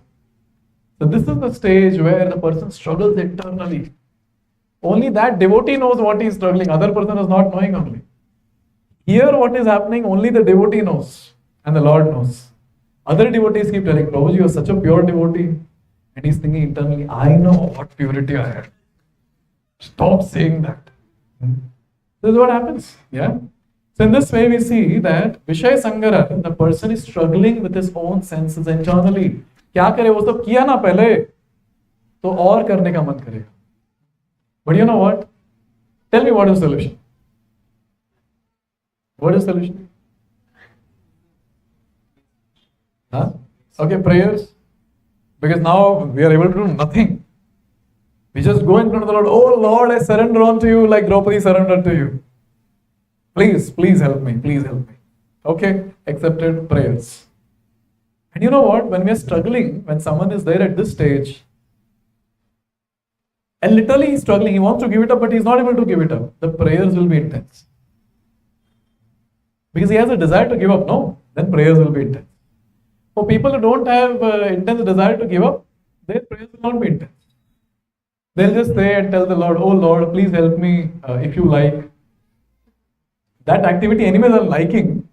A: So this is the stage where the person struggles internally. Only that devotee knows what he is struggling, other person is not knowing only. Here what is happening, only the devotee knows and the Lord knows. Other devotees keep telling, Prabhuji, you are such a pure devotee. And he's thinking internally, I know what purity I have. Stop saying that. This is what happens. Yeah. So in this way we see that Vishaya Sangara, the person is struggling with his own senses internally. क्या करे वो सब किया ना पहले तो और करने का मन करेगा. But you know what? Tell me what is the solution? What is the solution? Huh? Okay, prayers. Because now we are able to do nothing. We just go in front of the Lord. Oh Lord, I surrender unto you like Draupadi surrendered to you. Please help me. Please help me. Okay, accepted prayers. And you know what? When we are struggling, when someone is there at this stage, and literally he's struggling, he wants to give it up, but he's not able to give it up, the prayers will be intense. Because he has a desire to give up, no? Then prayers will be intense. For people who don't have intense desire to give up, their prayers will not be intense. They'll just say and tell the Lord, oh Lord, please help me if you like. That activity anyways I'm liking,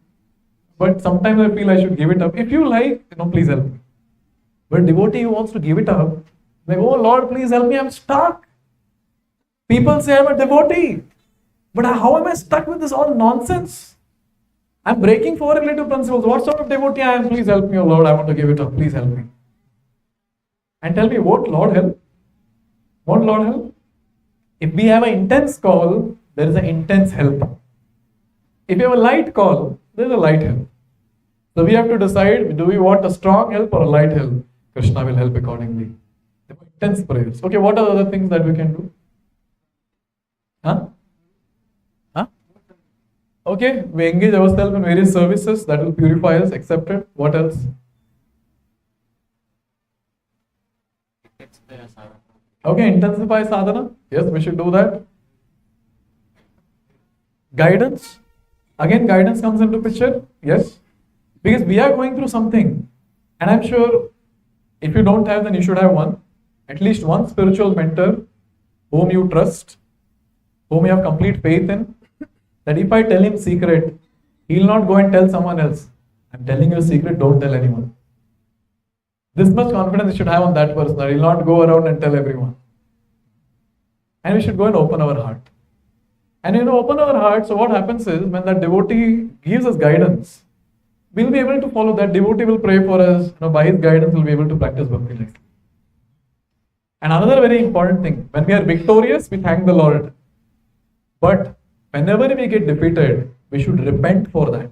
A: but sometimes I feel I should give it up. If you like, please help me. But devotee who wants to give it up, like, oh Lord, please help me, I'm stuck. People say I'm a devotee, but how am I stuck with this all nonsense? I'm breaking 4 relative principles. What sort of devotee I am? Please help me, oh Lord, I want to give it up. Please help me. And tell me, what Lord help? What Lord help? If we have an intense call, there is an intense help. If you have a light call, there is a light help. So we have to decide, do we want a strong help or a light help? Krishna will help accordingly. Intense prayers. Okay, what are the other things that we can do? Huh? Okay, we engage ourselves in various services that will purify us, accepted. What else? Okay, intensify sadhana. Yes, we should do that. Guidance. Again, guidance comes into picture. Yes. Because we are going through something. And I'm sure if you don't have, then you should have one. At least one spiritual mentor whom you trust, whom you have complete faith in. That if I tell him secret, he'll not go and tell someone else. I'm telling you a secret, don't tell anyone. This much confidence you should have on that person, that he'll not go around and tell everyone. And we should go and open our heart. And open our heart, so what happens is, when that devotee gives us guidance, we'll be able to follow that. Devotee will pray for us, by his guidance we'll be able to practice bhakti life. And another very important thing, when we are victorious, we thank the Lord. But whenever we get defeated, we should repent for that.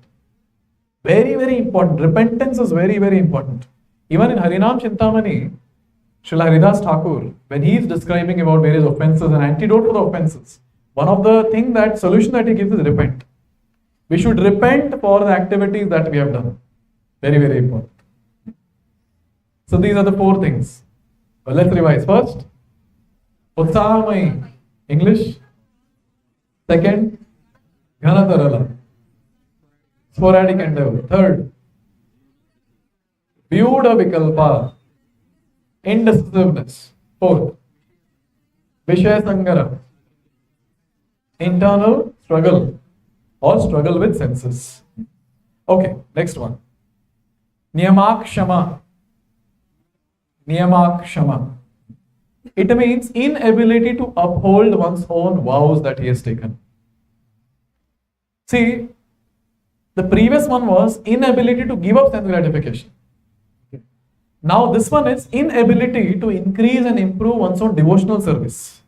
A: Very, very important. Repentance is very, very important. Even in Harinam Chintamani, Srila Haridas Thakur, when he is describing about various offenses and antidote for the offenses, one of the thing that solution that he gives is repent. We should repent for the activities that we have done. Very, very important. So these are the 4 things. Well, let's revise. First, Utsahamai, English. Second, Ghanatarala, sporadic endeavor. Third, Vyuda Vikalpa, indecisiveness. Fourth, Vishaya Sangara, internal struggle or struggle with senses. Okay, next one. Niyamakshama. Niyamakshama. It means inability to uphold one's own vows that he has taken. See, the previous one was inability to give up sense gratification. Now this one is inability to increase and improve one's own devotional service.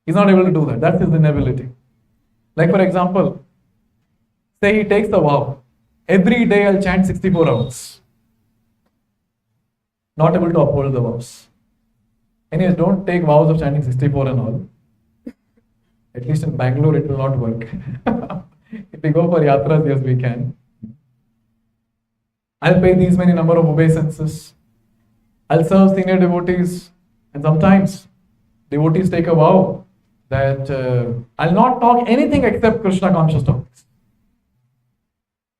A: He's not able to do that. That's his inability. Like for example, say he takes the vow, every day I'll chant 64 rounds. Not able to uphold the vows. Anyways, don't take vows of chanting 64 and all. At least in Bangalore, it will not work. If we go for yatras, yes, we can. I'll pay these many number of obeisances. I'll serve senior devotees. And sometimes devotees take a vow that I'll not talk anything except Krishna conscious topics.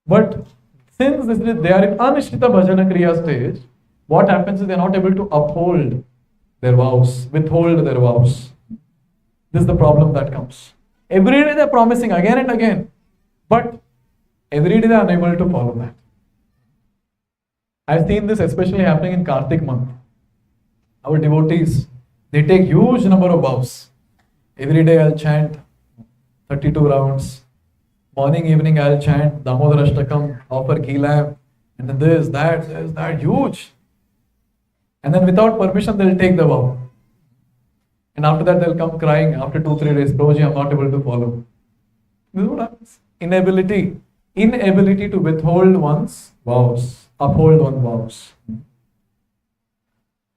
A: But since they are in Anishtita Bhajana Kriya stage, what happens is they are not able to uphold their vows, withhold their vows. This is the problem that comes. Every day they are promising again and again, but every day they are unable to follow that. I've seen this especially happening in Karthik month. Our devotees, they take huge number of vows. Every day I'll chant 32 rounds. Morning, evening I'll chant Damodar Ashtakam, offer ghee lamp, and then this, that, huge. And then without permission, they'll take the vow. And after that, they'll come crying after 2-3 days, Prabhuji, I'm not able to follow. This is what happens. Inability to withhold one's vows, uphold one's vows.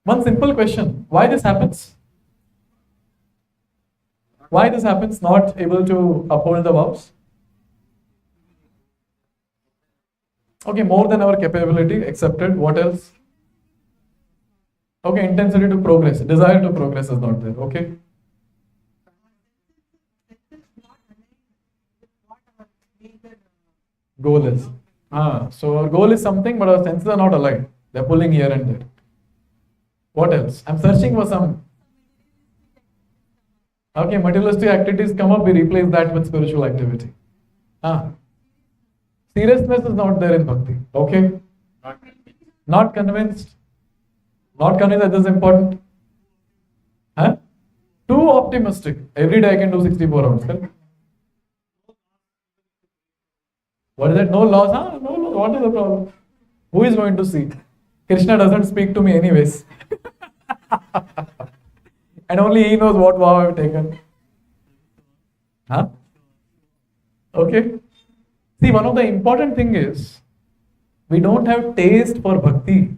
A: One simple question, why this happens? Why this happens, not able to uphold the vows? Okay, more than our capability, accepted. What else? Okay, intensity to progress, desire to progress is not there. Okay. Goal is. So our goal is something, but our senses are not aligned. They're pulling here and there. What else? I'm searching for some. Okay, materialistic activities come up, we replace that with spiritual activity. Seriousness is not there in bhakti. Okay. Not convinced. Not convinced that this is important. Too optimistic. Every day I can do 64 rounds. Correct? What is that? No laws? No laws. What is the problem? Who is going to see? Krishna doesn't speak to me anyways. And only he knows what vow I have taken. Okay. See, one of the important thing is, we don't have taste for bhakti.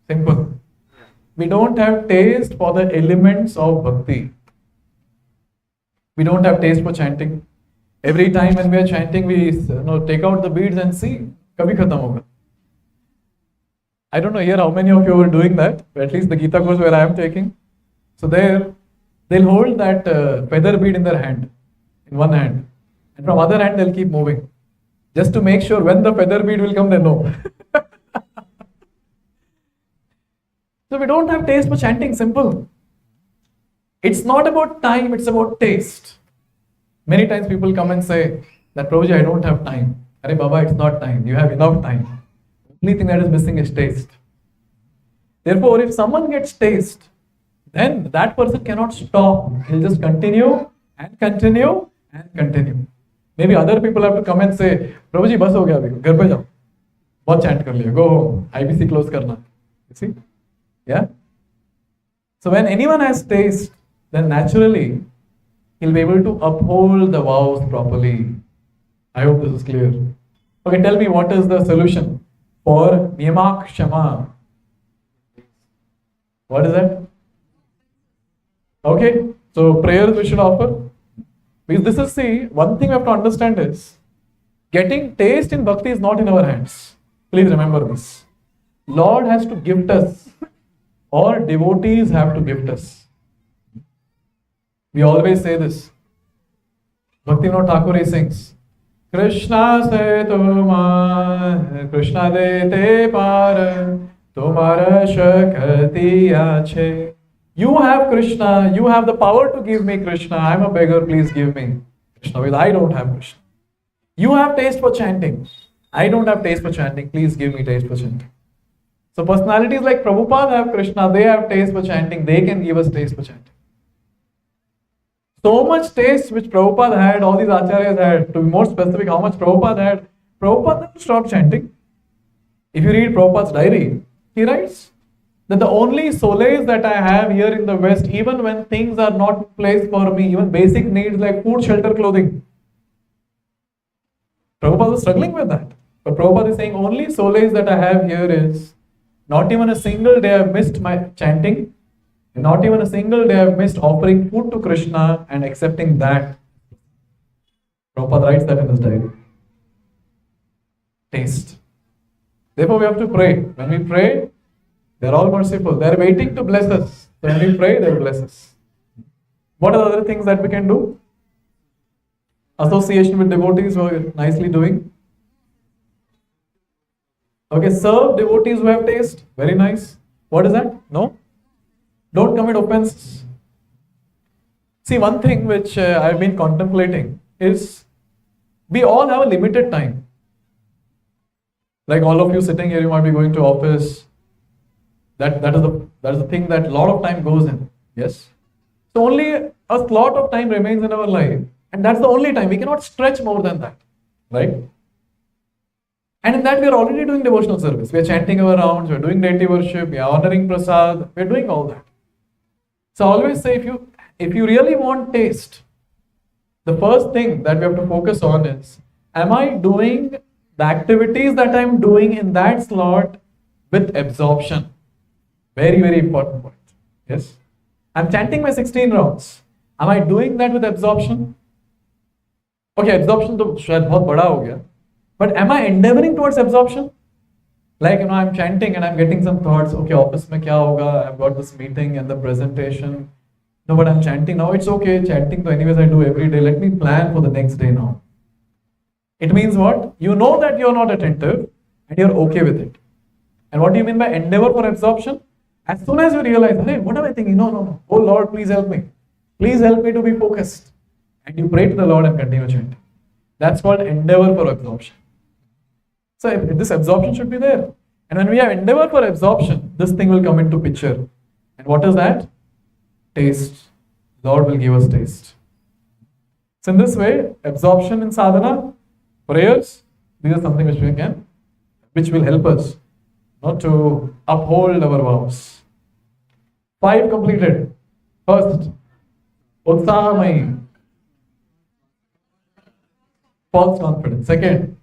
A: Simple. We don't have taste for the elements of bhakti. We don't have taste for chanting. Every time when we are chanting, we take out the beads and see, kabhi khatam hoga. I don't know here how many of you are doing that, but at least the Gita course where I am taking. So there, they'll hold that feather bead in their hand, in one hand, and from other hand they'll keep moving, just to make sure when the feather bead will come, they know. So we don't have taste for chanting, simple. It's not about time, it's about taste. Many times people come and say that, Prabhuji, I don't have time. Arey Baba, it's not time, you have enough time. The only thing that is missing is taste. Therefore, if someone gets taste, then that person cannot stop. He'll just continue and continue and continue. Maybe other people have to come and say, Prabhuji, bas ho gaya abhi, ghar pe jao. Bahut chant kar liya, go home, IBC close karna. You see? Yeah? So when anyone has taste, then naturally he'll be able to uphold the vows properly. I hope this is clear. Okay, tell me what is the solution for Niyamak Shama? What is that? Okay, so prayers we should offer. Because this is, see, one thing we have to understand is getting taste in bhakti is not in our hands. Please remember this. Lord has to gift us, or devotees have to gift us. We always say this. Bhaktivinoda Thakur sings, Krishna se tumar, Krishna de te par, tumara shakti ache. You have Krishna, you have the power to give me Krishna. I'm a beggar, please give me Krishna. Because I don't have Krishna. You have taste for chanting. I don't have taste for chanting. Please give me taste for chanting. So personalities like Prabhupada have Krishna, they have taste for chanting, they can give us taste for chanting. So much taste which Prabhupada had, all these acharyas had, to be more specific, how much Prabhupada had, Prabhupada never stopped chanting. If you read Prabhupada's diary, he writes that the only solace that I have here in the West, even when things are not in place for me, even basic needs like food, shelter, clothing. Prabhupada was struggling with that. But Prabhupada is saying only solace that I have here is not even a single day I've missed my chanting, and not even a single day I've missed offering food to Krishna and accepting that. Prabhupada writes that in his diary. Taste. Therefore we have to pray. When we pray, they're all merciful. They're waiting to bless us. So when we pray, they'll bless us. What are the other things that we can do? Association with devotees who are nicely doing. Okay, serve devotees who have taste. Very nice. What is that? No? Don't commit offenses. See, one thing which I've been contemplating is we all have a limited time. Like all of you sitting here, you might be going to office. That is the thing that a lot of time goes in. Yes? So only a lot of time remains in our life. And that's the only time. We cannot stretch more than that. Right? And in that we are already doing devotional service. We are chanting our rounds, we are doing deity worship, we are honoring prasad, we are doing all that. So I always say if you really want taste, the first thing that we have to focus on is, am I doing the activities that I am doing in that slot with absorption? Very, very important point. Yes? I'm chanting my 16 rounds. Am I doing that with absorption? Okay, absorption to shayad bahut bada ho gaya. But am I endeavoring towards absorption? Like, I'm chanting and I'm getting some thoughts. Okay, office mein kya hoga? I've got this meeting and the presentation. No, but I'm chanting now. It's okay. Chanting, so anyways, I do every day. Let me plan for the next day now. It means what? You know that you're not attentive and you're okay with it. And what do you mean by endeavor for absorption? As soon as you realize, hey, what am I thinking? No. Oh Lord, please help me. Please help me to be focused. And you pray to the Lord and continue chanting. That's called endeavor for absorption. So this absorption should be there. And when we have endeavor for absorption, this thing will come into picture. And what is that? Taste. Lord will give us taste. So in this way, absorption in sadhana, prayers, these are something which will help us not to uphold our vows. 5 completed. First, utsahamai, false confidence. Second,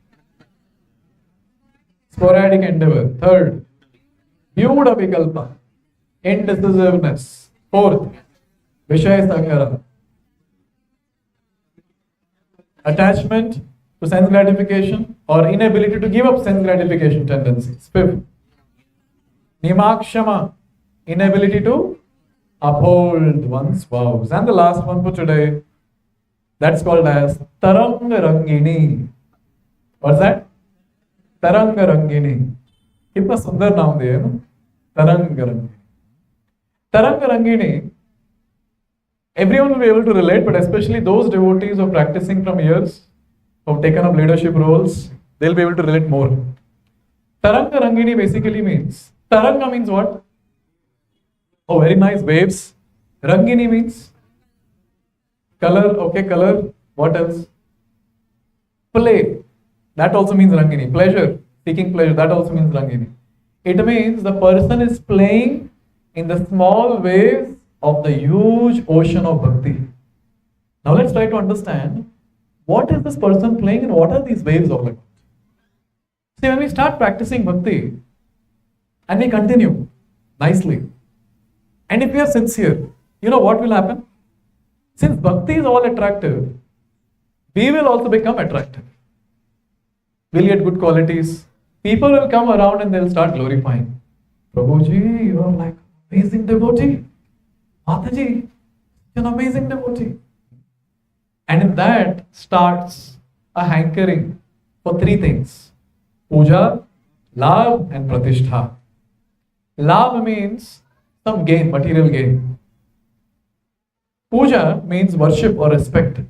A: sporadic endeavor. Third, vyuda vikalpa, indecisiveness. Fourth, vishaya sangara, attachment to sense gratification or inability to give up sense gratification tendencies. Fifth, nimakshama, inability to uphold one's vows. And the last one for today, that's called as Taranga Rangini. What's that? Taranga Rangini. Kitna sundar naam diya hai, no? Taranga Rangini. Taranga Rangini, everyone will be able to relate, but especially those devotees who are practicing from years, who have taken up leadership roles, they'll be able to relate more. Taranga Rangini basically means, Taranga means what? Oh, very nice, waves. Rangini means color, okay, color. What else? Play. That also means Rangini. Pleasure, seeking pleasure, that also means Rangini. It means the person is playing in the small waves of the huge ocean of bhakti. Now let's try to understand what is this person playing and what are these waves all about. See, when we start practicing bhakti and we continue nicely, and if we are sincere, you know what will happen? Since bhakti is all attractive, we will also become attractive. We'll get good qualities. People will come around and they'll start glorifying. Prabhuji, you are like amazing devotee. Mataji, an amazing devotee. And in that starts a hankering for three things: puja, labh, and pratishtha. Labh means some gain, material gain. Puja means worship or respect.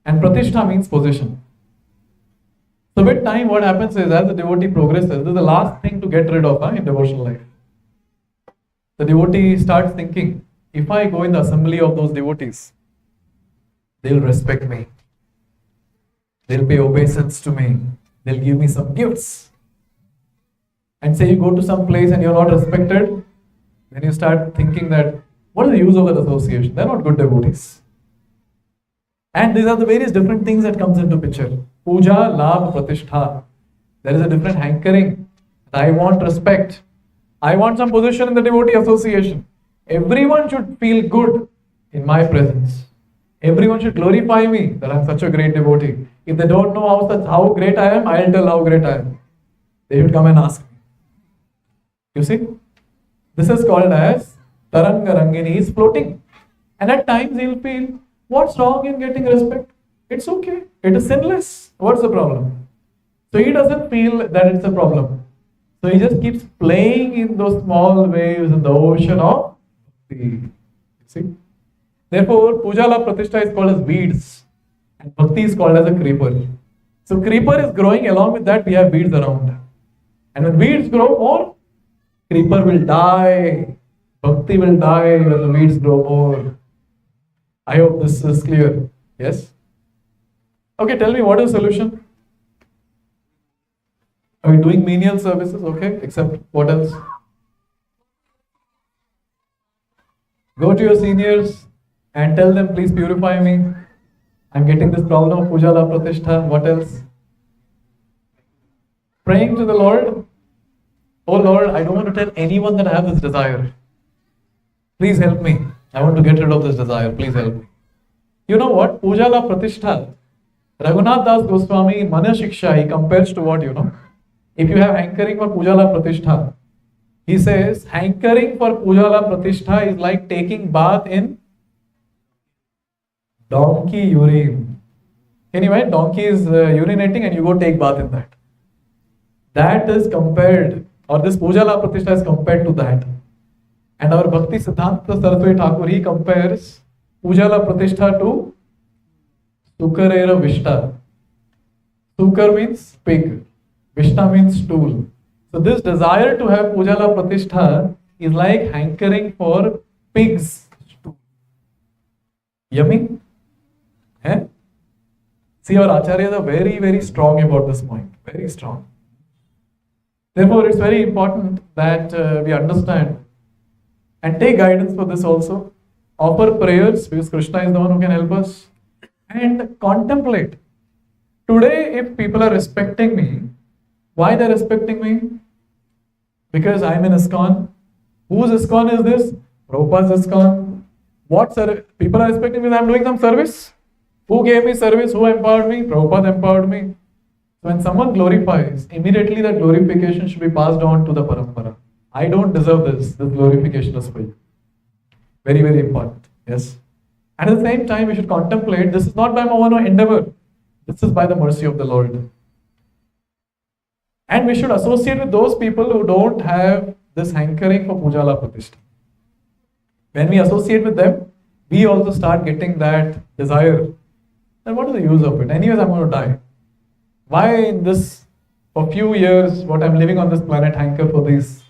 A: And pratishtha means position. So with time, what happens is, as the devotee progresses, this is the last thing to get rid of in devotional life. The devotee starts thinking, if I go in the assembly of those devotees, they'll respect me. They'll pay obeisance to me. They'll give me some gifts. And say you go to some place and you're not respected, then you start thinking that, what is the use of that association? They're not good devotees. And these are the various different things that comes into picture. Puja, labh, pratishtha. There is a different hankering. I want respect. I want some position in the devotee association. Everyone should feel good in my presence. Everyone should glorify me that I'm such a great devotee. If they don't know how great I am, I'll tell how great I am. They should come and ask me. You see? This is called as Taranga Rangini is floating. And at times he'll feel, what's wrong in getting respect? It's okay. It is sinless. What's the problem? So he doesn't feel that it's a problem. So he just keeps playing in those small waves in the ocean of the. See? Therefore, puja, labh, pratishtha is called as weeds. And bhakti is called as a creeper. So creeper is growing, along with that we have weeds around. And when weeds grow more, creeper will die. Bhakti will die when the weeds grow more. I hope this is clear. Yes? Okay, tell me, what is the solution? Are we doing menial services? Okay, except what else? Go to your seniors and tell them, please purify me. I'm getting this problem of puja, labh, pratishtha. What else? Praying to the Lord. Oh Lord, I don't want to tell anyone that I have this desire. Please help me. I want to get rid of this desire. Please help me. You know what? Puja, labh, pratishtha. Raghunath Das Goswami in Mana Shiksha, he compares to what, you know? If you have hankering for puja, labh, pratishtha, he says, hankering for puja, labh, pratishtha is like taking bath in donkey urine. Anyway, donkey is urinating and you go take bath in that. That is compared, or this puja, labh, pratishtha is compared to that. And our Bhakti Siddhanta Saraswati Thakur, he compares puja, labh, pratishtha to Sukarera Vishta. Sukar means pig. Vishta means stool. So this desire to have puja, labh, pratishtha is like hankering for pig's stool. Yummy? Eh? See, our acharyas are very, very strong about this point. Very strong. Therefore, it's very important that we understand and take guidance for this also. Offer prayers, because Krishna is the one who can help us. And contemplate. Today, if people are respecting me, why they're respecting me? Because I'm in ISKCON. Whose ISKCON is this? Prabhupada's ISKCON. What people are respecting me? I'm doing some service. Who gave me service? Who empowered me? Prabhupada empowered me. So when someone glorifies, immediately that glorification should be passed on to the parampara. I don't deserve this. This glorification is for you. Very, very important. Yes. And at the same time, we should contemplate, this is not by my own endeavor. This is by the mercy of the Lord. And we should associate with those people who don't have this hankering for puja, labh, pratishtha. When we associate with them, we also start getting that desire. Then what is the use of it? Anyways, I'm going to die. Why in this, for few years, what I'm living on this planet, hanker for these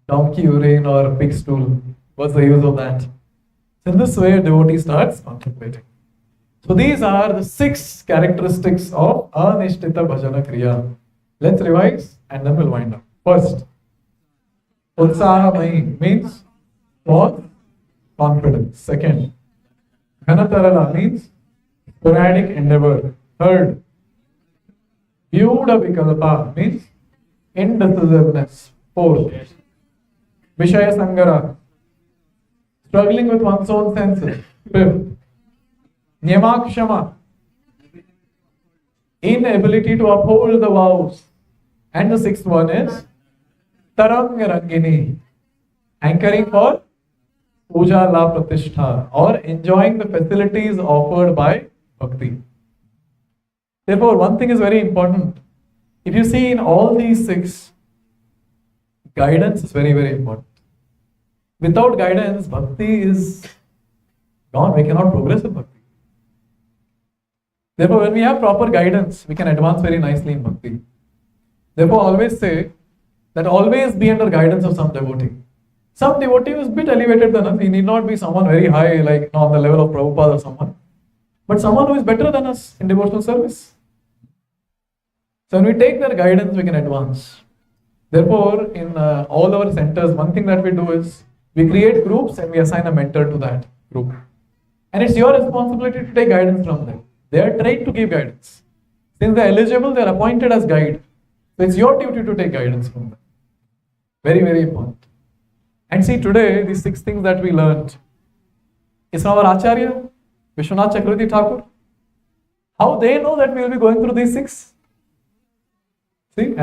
A: donkey urine or pig stool? What's the use of that? So in this way, a devotee starts contemplating. So these are the 6 characteristics of Anishtita Bhajana Kriya. Let's revise and then we'll wind up. First, Utsahamai means for confidence. Second, Ghanatarala means sporadic endeavor. Third, Vyuda Vikalpa means indecisiveness. Fourth, Vishaya Sangara, struggling with one's own senses. Fifth, Nyamakshama, inability to uphold the vows. And the sixth one is Tarang Rangini, anchoring for Puja La Pratishtha, or enjoying the facilities offered by Bhakti. Therefore, one thing is very important. If you see in all these six, guidance is very, very important. Without guidance, Bhakti is gone. We cannot progress in Bhakti. Therefore, when we have proper guidance, we can advance very nicely in Bhakti. Therefore, I always say that always be under guidance of some devotee. Some devotee is a bit elevated than us. He need not be someone very high, like on the level of Prabhupada or someone, but someone who is better than us in devotional service. So when we take their guidance, we can advance. Therefore, in all our centers, one thing that we do is we create groups and we assign a mentor to that group. And it's your responsibility to take guidance from them. They are trained to give guidance. Since they are eligible, they are appointed as guide. So it's your duty to take guidance from them. Very, very important. And see, today, these six things that we learned is from our Acharya, Vishwanath Chakravarti Thakur. How they know that we will be going through these six? See,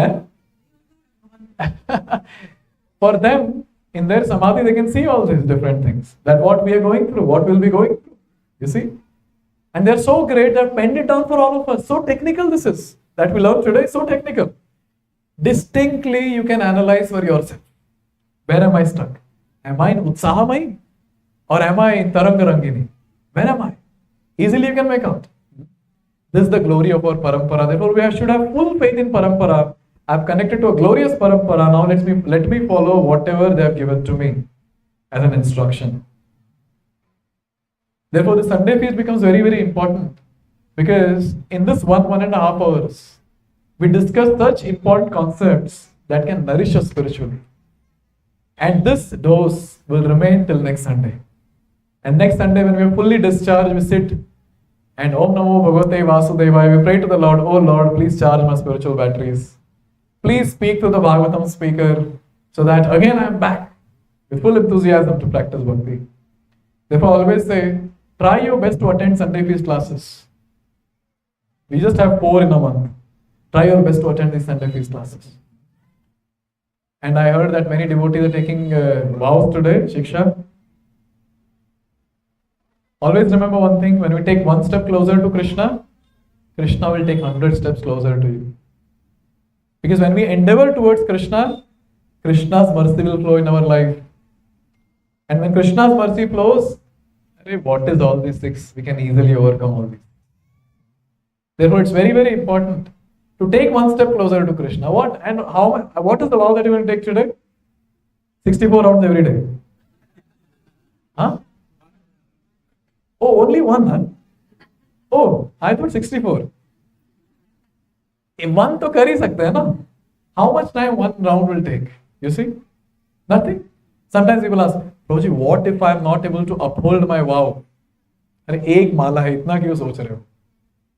A: for them, in their samadhi, they can see all these different things. That what we are going through, what we'll be going through. You see? And they're so great, they've penned it down for all of us. So technical this is. That we learn today, so technical. Distinctly, you can analyze for yourself. Where am I stuck? Am I in Utsahamai? Or am I in Tarangarangini? Where am I? Easily you can make out. This is the glory of our parampara. Therefore, we should have full faith in parampara. I've connected to a glorious parampara. Now let me follow whatever they have given to me as an instruction. Therefore, the Sunday feast becomes very, very important, because in this 1.5 hours, we discuss such important concepts that can nourish us spiritually. And this dose will remain till next Sunday. And next Sunday, when we are fully discharged, we sit and Om Namo Bhagavate Vasudevaya. We pray to the Lord, oh Lord, please charge my spiritual batteries. Please speak to the Bhagavatam speaker, so that again I am back with full enthusiasm to practice Bhakti. Therefore, I always say, try your best to attend Sunday feast classes. We just have 4 in a month. Try your best to attend these Sunday feast classes. And I heard that many devotees are taking vows today, Shiksha. Always remember one thing, when we take one step closer to Krishna, Krishna will take 100 steps closer to you. Because when we endeavor towards Krishna, Krishna's mercy will flow in our life. And when Krishna's mercy flows, what is all these six? We can easily overcome all these. Therefore, it's very, very important to take one step closer to Krishna. What is the vow that you will take today? 64 rounds every day. Huh? Oh, only one, huh? Oh, I thought 64. One to carry sakte hai na? How much time one round will take? You see? Nothing. Sometimes people ask, Prabhuji, what if I am not able to uphold my vow? अरे एक माला है, इतना क्यों सोच रहे हो?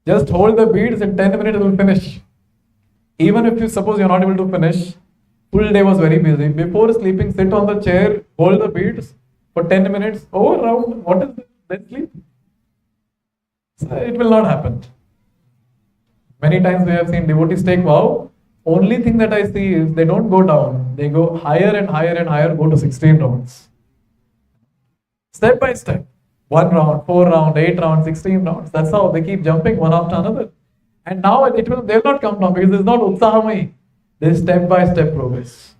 A: Just hold the beads, in 10 minutes it will finish. Even if you suppose you are not able to finish, full day was very busy. Before sleeping, sit on the chair, hold the beads for 10 minutes, over round, what is this? Then sleep. So it will not happen. Many times we have seen devotees take vow. Only thing that I see is they don't go down. They go higher and higher and higher, go to 16 rounds. Step by step. 1 round, 4 round, 8 rounds, 16 rounds. That's how they keep jumping one after another. And now they'll not come down, because it's not Utsahamai. This step-by-step progress.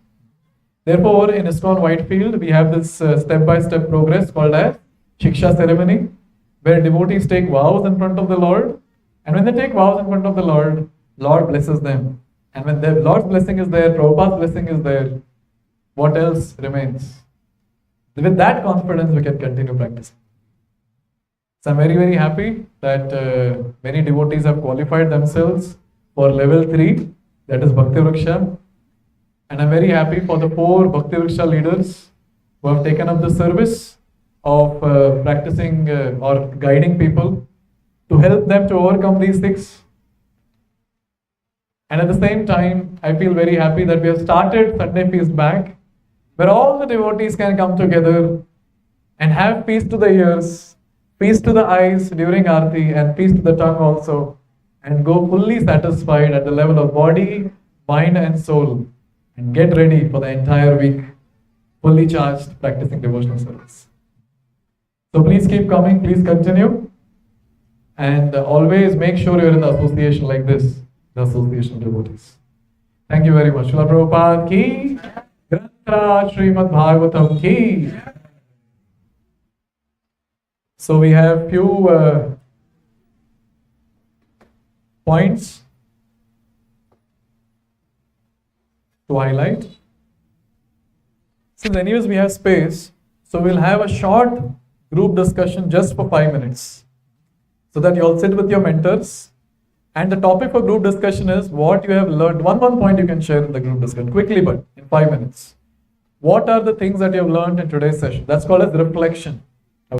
A: Therefore, in ISKCON Whitefield, we have this step-by-step progress called as Shiksha ceremony, where devotees take vows in front of the Lord. And when they take vows in front of the Lord, Lord blesses them. And when the Lord's blessing is there, Prabhupada's blessing is there, what else remains? With that confidence, we can continue practicing. So I'm very, very happy that many devotees have qualified themselves for level 3, that is Bhakti Vriksha. And I'm very happy for the 4 Bhakti Vriksha leaders who have taken up the service of practicing or guiding people to help them to overcome these 6. And at the same time, I feel very happy that we have started Sunday Feast back, where all the devotees can come together and have peace to the ears, peace to the eyes during Aarti, and peace to the tongue also, and go fully satisfied at the level of body, mind, and soul, and get ready for the entire week, fully charged, practicing devotional service. So please keep coming, please continue, and always make sure you're in the association like this, the association of devotees. Thank you very much. Srila Prabhupada ki, Granth Srimad Bhagavatam ki. So we have few points to highlight. Since anyways we have space, so we'll have a short group discussion just for 5 minutes, so that you all sit with your mentors. And the topic for group discussion is what you have learned. One point you can share in the group discussion quickly, but in 5 minutes. What are the things that you have learned in today's session? That's called as reflection.